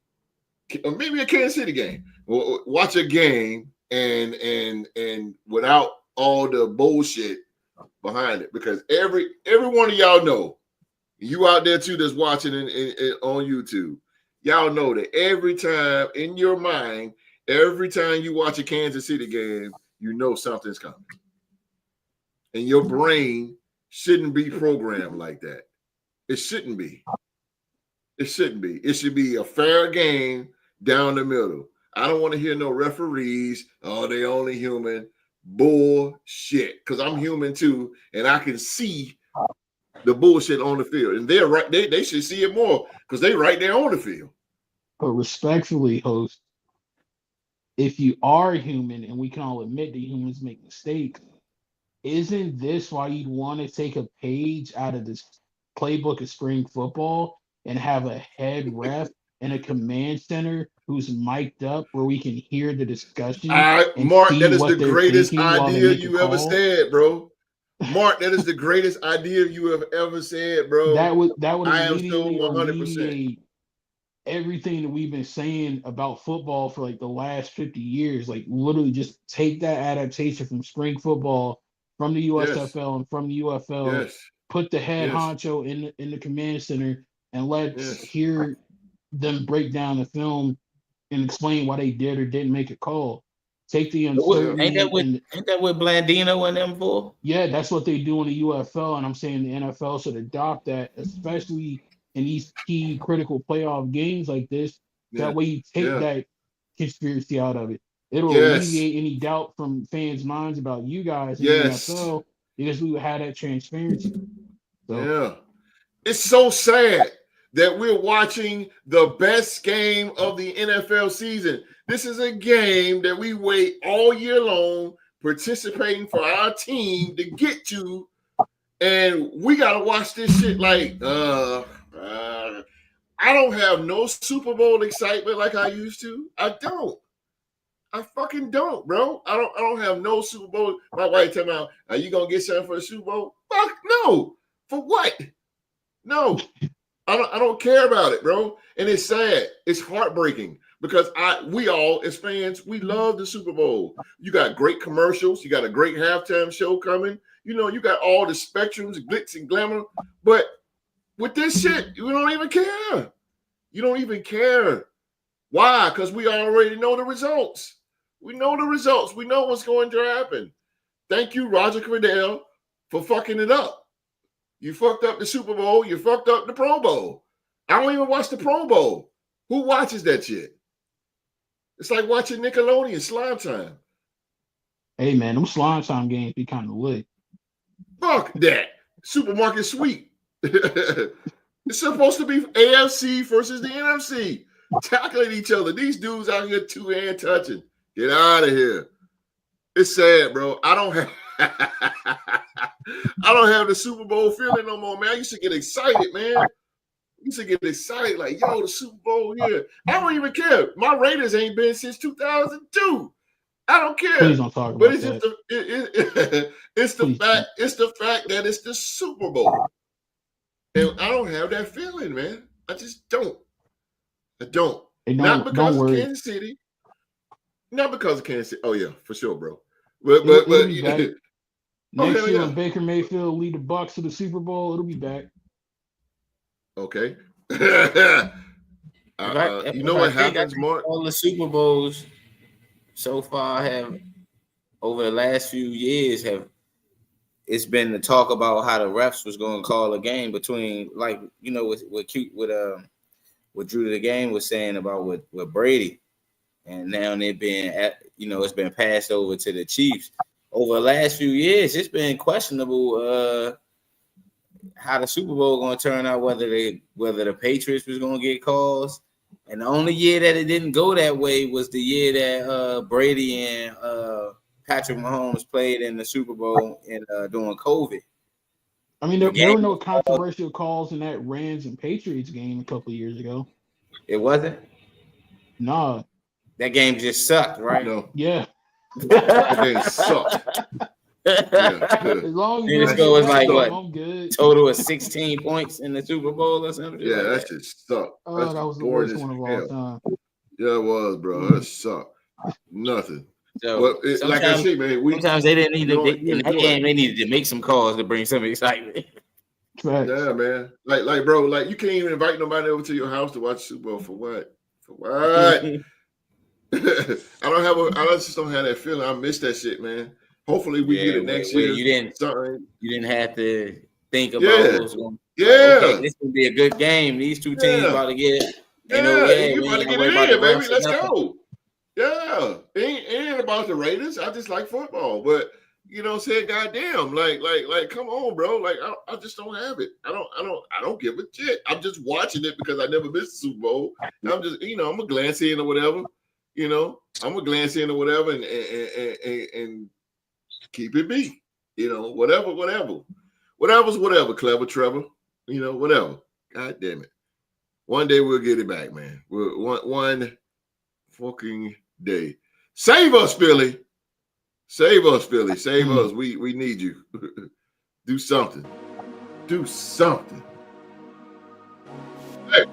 or maybe a Kansas City game. Watch a game and without all the bullshit behind it, because every one of y'all know, you out there too that's watching on YouTube, y'all know that every time in your mind, every time you watch a Kansas City game, you know something's coming, and your brain shouldn't be programmed like that. It shouldn't be. It shouldn't be. It should be a fair game down the middle. I don't want to hear no referees. Oh, they only human. Bullshit. Because I'm human too, and I can see the bullshit on the field. And they're right. They should see it more because they right there on the field. But respectfully, host, if you are human, and we can all admit that humans make mistakes, isn't this why you'd want to take a page out of this playbook of spring football and have a head ref and a command center who's mic'd up where we can hear the discussion? Mark, that is the greatest idea you ever said, bro. Mark, that is the greatest idea you have ever said, bro. That would I am so 100%. Everything that we've been saying about football for like the last 50 years, like literally just take that adaptation from spring football, from the USFL and from the UFL, put the head honcho in the command center, and let's hear them break down the film and explain why they did or didn't make a call. Take the uncertainty. Ain't that what Blandino and them for? Yeah, that's what they do in the UFL, and I'm saying the NFL should adopt that, especially in these key critical playoff games like this. That way you take that conspiracy out of it. It'll alleviate any doubt from fans' minds about you guys in the NFL, because we would have that transparency. So. It's so sad that we're watching the best game of the NFL season. This is a game that we wait all year long, participating for our team to get to, and we got to watch this shit like, I don't have no Super Bowl excitement like I used to. I don't. I fucking don't, bro. I don't have no Super Bowl. My wife tell me, are you gonna get something for the Super Bowl? Fuck no. For what? No. I don't care about it, bro. And it's sad. It's heartbreaking because we all as fans, we love the Super Bowl. You got great commercials, you got a great halftime show coming. You know, you got all the spectrums, glitz and glamour. But with this shit, you don't even care. You don't even care. Why? Because we already know the results. We know the results. We know what's going to happen. Thank you, Roger Goodell, for fucking it up. You fucked up the Super Bowl. You fucked up the Pro Bowl. I don't even watch the Pro Bowl. Who watches that shit? It's like watching Nickelodeon Slime Time. Hey, man, them Slime Time games be kind of lit. Fuck that. Supermarket sweep. It's supposed to be AFC versus the NFC. Tackling each other. These dudes out here two-hand touching. Get out of here. It's sad, bro. I don't have the Super Bowl feeling no more, man. I used to get excited, man. I used to get excited, like, yo, the Super Bowl here. I don't even care. My Raiders ain't been since 2002. I don't care. Please don't talk about but it's that. just it's the fact that it's the Super Bowl. And I don't have that feeling, man. I just don't. I don't. Not because of Kansas City. Not because of Kansas City. Oh, yeah, for sure, bro. But you know, next year when Baker Mayfield lead the Bucs to the Super Bowl, it'll be back. Okay. You know what happens, Mark? All the Super Bowls so far have, over the last few years, it's been the talk about how the refs was going to call a game between, like, you know, what Drew the Game was saying about with Brady, and now they've been it's been passed over to the Chiefs. Over the last few years, it's been questionable how the Super Bowl going to turn out, whether the Patriots was going to get calls. And the only year that it didn't go that way was the year that Brady and Patrick Mahomes played in the Super Bowl during COVID. I mean, there were no controversial calls in that Rams and Patriots game a couple of years ago. It wasn't? Nah. That game just sucked, right? No. Yeah. That game sucked. As long as the score was like what? I'm good. Total of 16 points in the Super Bowl or something. Yeah, that shit sucked. Oh, that was the worst one of all time. Yeah, it was, bro. That sucked. Nothing. So, well, like I say, man, sometimes they didn't need in that game. They needed to make some calls to bring some excitement. Right. Yeah, man. Like, bro, like you can't even invite nobody over to your house to watch Super Bowl for what? For what? I just don't have that feeling. I miss that shit, man. Hopefully we get it next year. You didn't have to think about okay, this would be a good game. These two teams about to get it. You about to get it in, baby. Let's go. Yeah. It ain't about the Raiders. I just like football. But you know, say goddamn, like, come on, bro. Like, I just don't have it. I don't give a shit. I'm just watching it because I never missed the Super Bowl. I'm just, I'm gonna glance in or whatever. I'm gonna glance in or whatever and keep it beat. Whatever's whatever, clever Trevor. Whatever. God damn it. One day we'll get it back, man. One fucking day. Save us, Philly. Save us, Philly. Save us. We need you. Do something. Do something. Hey.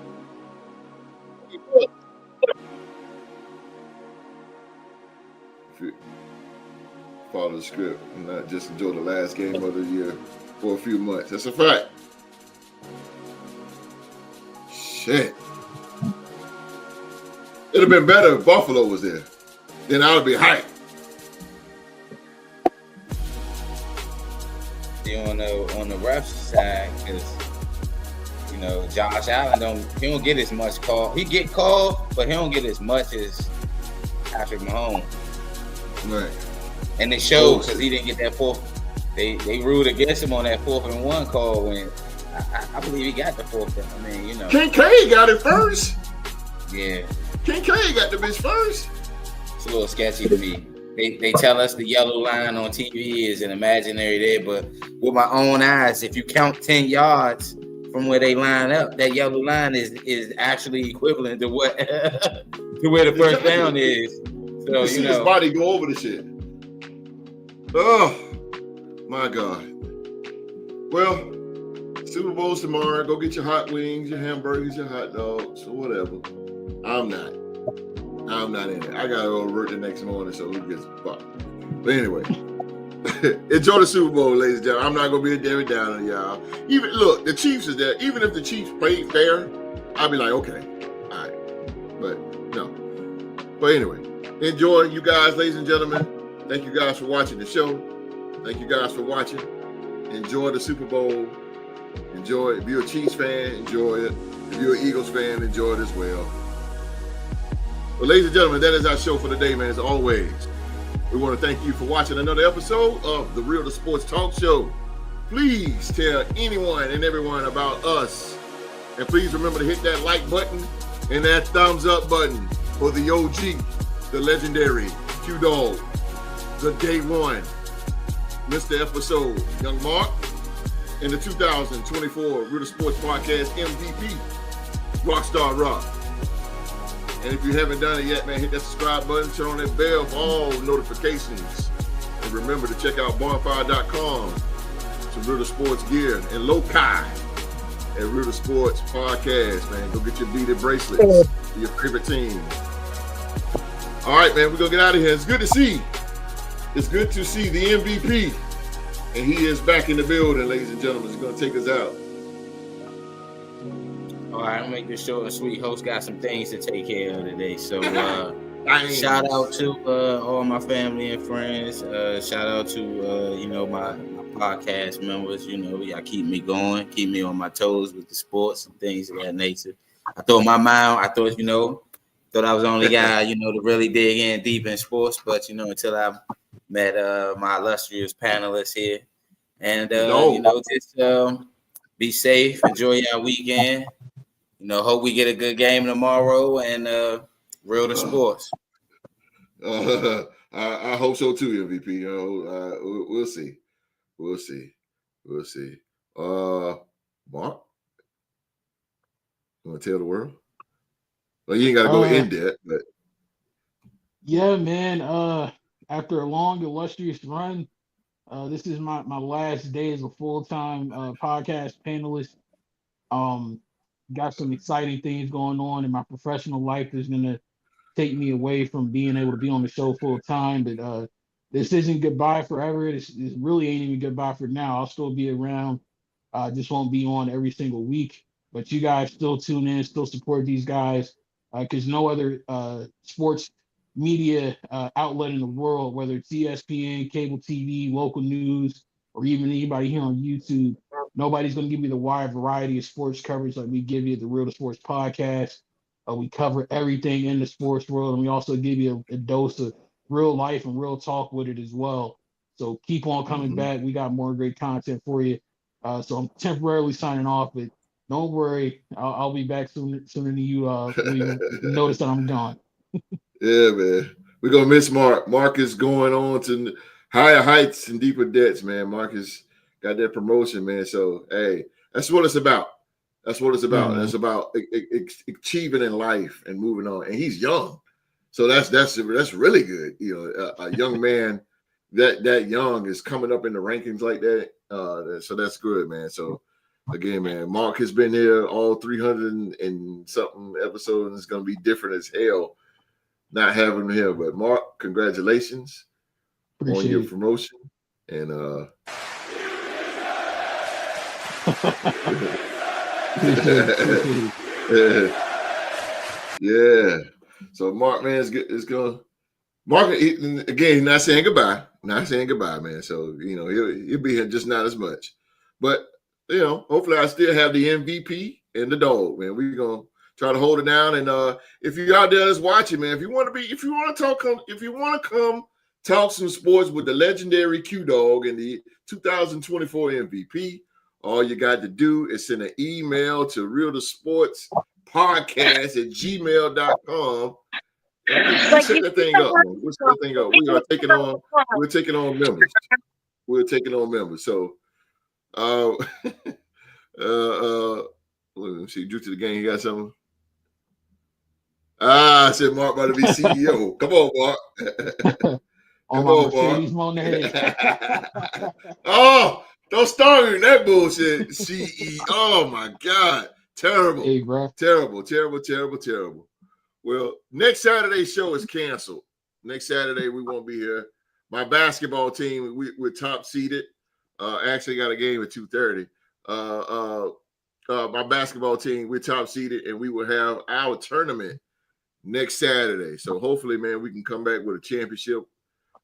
Follow the script and not just enjoy the last game of the year for a few months. That's a fact. Shit. It'd have been better if Buffalo was there. Then I would be hyped. On the refs side, because Josh Allen don't get as much call. He get called, but he don't get as much as Patrick Mahomes. Right. And it shows because he didn't get that fourth. They ruled against him on that 4th and 1 call when I believe he got the 4th down. I mean, Kincaid got it first. Yeah. Kincaid got the bitch first. It's a little sketchy to me. They tell us the yellow line on TV is an imaginary there, but with my own eyes, if you count 10 yards from where they line up, that yellow line is actually equivalent to what to where the first down is. You can see his body go over the shit. Oh, my God. Well, Super Bowl's tomorrow. Go get your hot wings, your hamburgers, your hot dogs, or whatever. I'm not in it. I got to go to work the next morning, so who gives a fuck? But anyway, enjoy the Super Bowl, ladies and gentlemen. I'm not going to be a David Downer, y'all. Even look, the Chiefs is there. Even if the Chiefs played fair, I'll be like, okay, all right. But no. But anyway, enjoy, you guys, ladies and gentlemen. Thank you guys for watching the show. Thank you guys for watching. Enjoy the Super Bowl. Enjoy it. If you're a Chiefs fan, enjoy it. If you're an Eagles fan, enjoy it as well. Well, ladies and gentlemen, that is our show for today, man. As always, we want to thank you for watching another episode of the Real to Sports Talk Show. Please tell anyone and everyone about us. And please remember to hit that like button and that thumbs up button for the OG, the legendary Q-Dog, the day one, Mr. Episode, Young Mark, and the 2024 Real to Sports Podcast MVP, Rockstar Rock. And if you haven't done it yet, man, hit that subscribe button, turn on that bell for all notifications. And remember to check out bonfire.com, some Real to Sports gear, and Lokia at Real to Sports Podcast, man. Go get your beaded bracelets for your favorite team. All right, man, we're going to get out of here. It's good to see. It's good to see the MVP. And he is back in the building, ladies and gentlemen. He's going to take us out. All right, I'll make this short and sweet. Host got some things to take care of today. So shout out to all my family and friends. Shout out to my podcast members. Y'all keep me going, keep me on my toes with the sports and things of that nature. I thought I was the only guy, to really dig in deep in sports, but until I met my illustrious panelists here. And just be safe, enjoy your weekend. Hope we get a good game tomorrow and Real to Sports. I hope so too, MVP. We'll see. Mark, you want to tell the world? Well, you ain't got to go in depth, but yeah, man. After a long, illustrious run, this is my last day as a full-time podcast panelist. Got some exciting things going on in my professional life that's gonna take me away from being able to be on the show full time. But this isn't goodbye forever. This really ain't even goodbye for now. I'll still be around. Just won't be on every single week. But you guys still tune in, still support these guys, because no other sports media outlet in the world, whether it's ESPN, cable TV, local news, or even anybody here on YouTube, nobody's going to give you the wide variety of sports coverage like we give you at the Real to Sports Podcast. We cover everything in the sports world, and we also give you a dose of real life and real talk with it as well. So keep on coming back. We got more great content for you. So I'm temporarily signing off, but don't worry. I'll be back sooner than you notice that I'm gone. Yeah, man. We're going to miss Mark. Mark is going on to higher heights and deeper depths, man. Mark has got that promotion, man. So, hey, that's what it's about. That's what it's about. Mm-hmm. It's about achieving in life and moving on. And he's young. So that's really good. A young man that young is coming up in the rankings like that. So that's good, man. So, again, man, Mark has been here all 300 and something episodes, and it's going to be different as hell not having him here. But Mark, congratulations on your promotion. And yeah. So Mark, man, is going. Mark, again, not saying goodbye, man. So he'll be here just not as much, but hopefully I still have the MVP and the dog, man. We're gonna try to hold it down. And if you're out there that's watching, man, if you want to come talk some sports with the legendary Q-Dog and the 2024 MVP, all you got to do is send an email to realthesportspodcast@gmail.com. We'll set that thing up. We're taking on members. We're taking on members. So let me see. Due to the game, you got something? I said Mark about to be CEO. Come on, Mark. On my Mercedes Monet. Oh, don't start in that bullshit, CEO. Oh my God. Terrible. Hey, bro. Terrible. Well, next Saturday's show is canceled. Next Saturday, we won't be here. My basketball team, we're top seeded. Actually got a game at 2:30. My basketball team, we're top seeded, and we will have our tournament next Saturday. So hopefully, man, we can come back with a championship.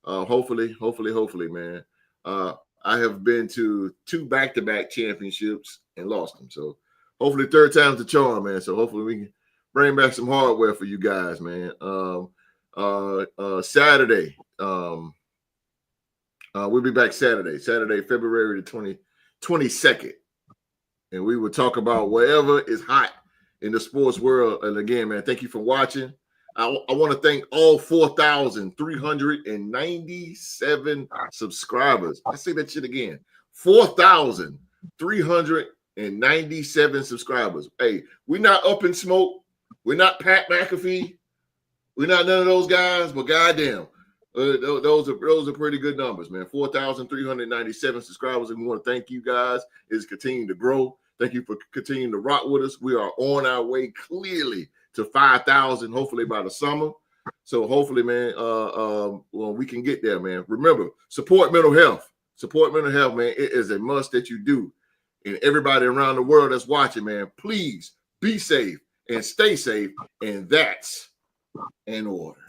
Hopefully, man. I have been to 2 back-to-back championships and lost them. So hopefully, third time's the charm, man. So hopefully, we can bring back some hardware for you guys, man. Saturday, we'll be back Saturday, February the 22nd. And we will talk about whatever is hot in the sports world. And again, man, thank you for watching. I want to thank all 4,397 subscribers. I say that shit again. 4,397 subscribers. Hey, we're not Up in Smoke. We're not Pat McAfee. We're not none of those guys, but goddamn, those are pretty good numbers, man. 4,397 subscribers, and we want to thank you guys. It's continuing to grow. Thank you for continuing to rock with us. We are on our way clearly to 5,000, hopefully by the summer. So hopefully, man, well, we can get there, man. Remember, support mental health. Support mental health, man. It is a must that you do. And everybody around the world that's watching, man, please be safe and stay safe. And that's in order.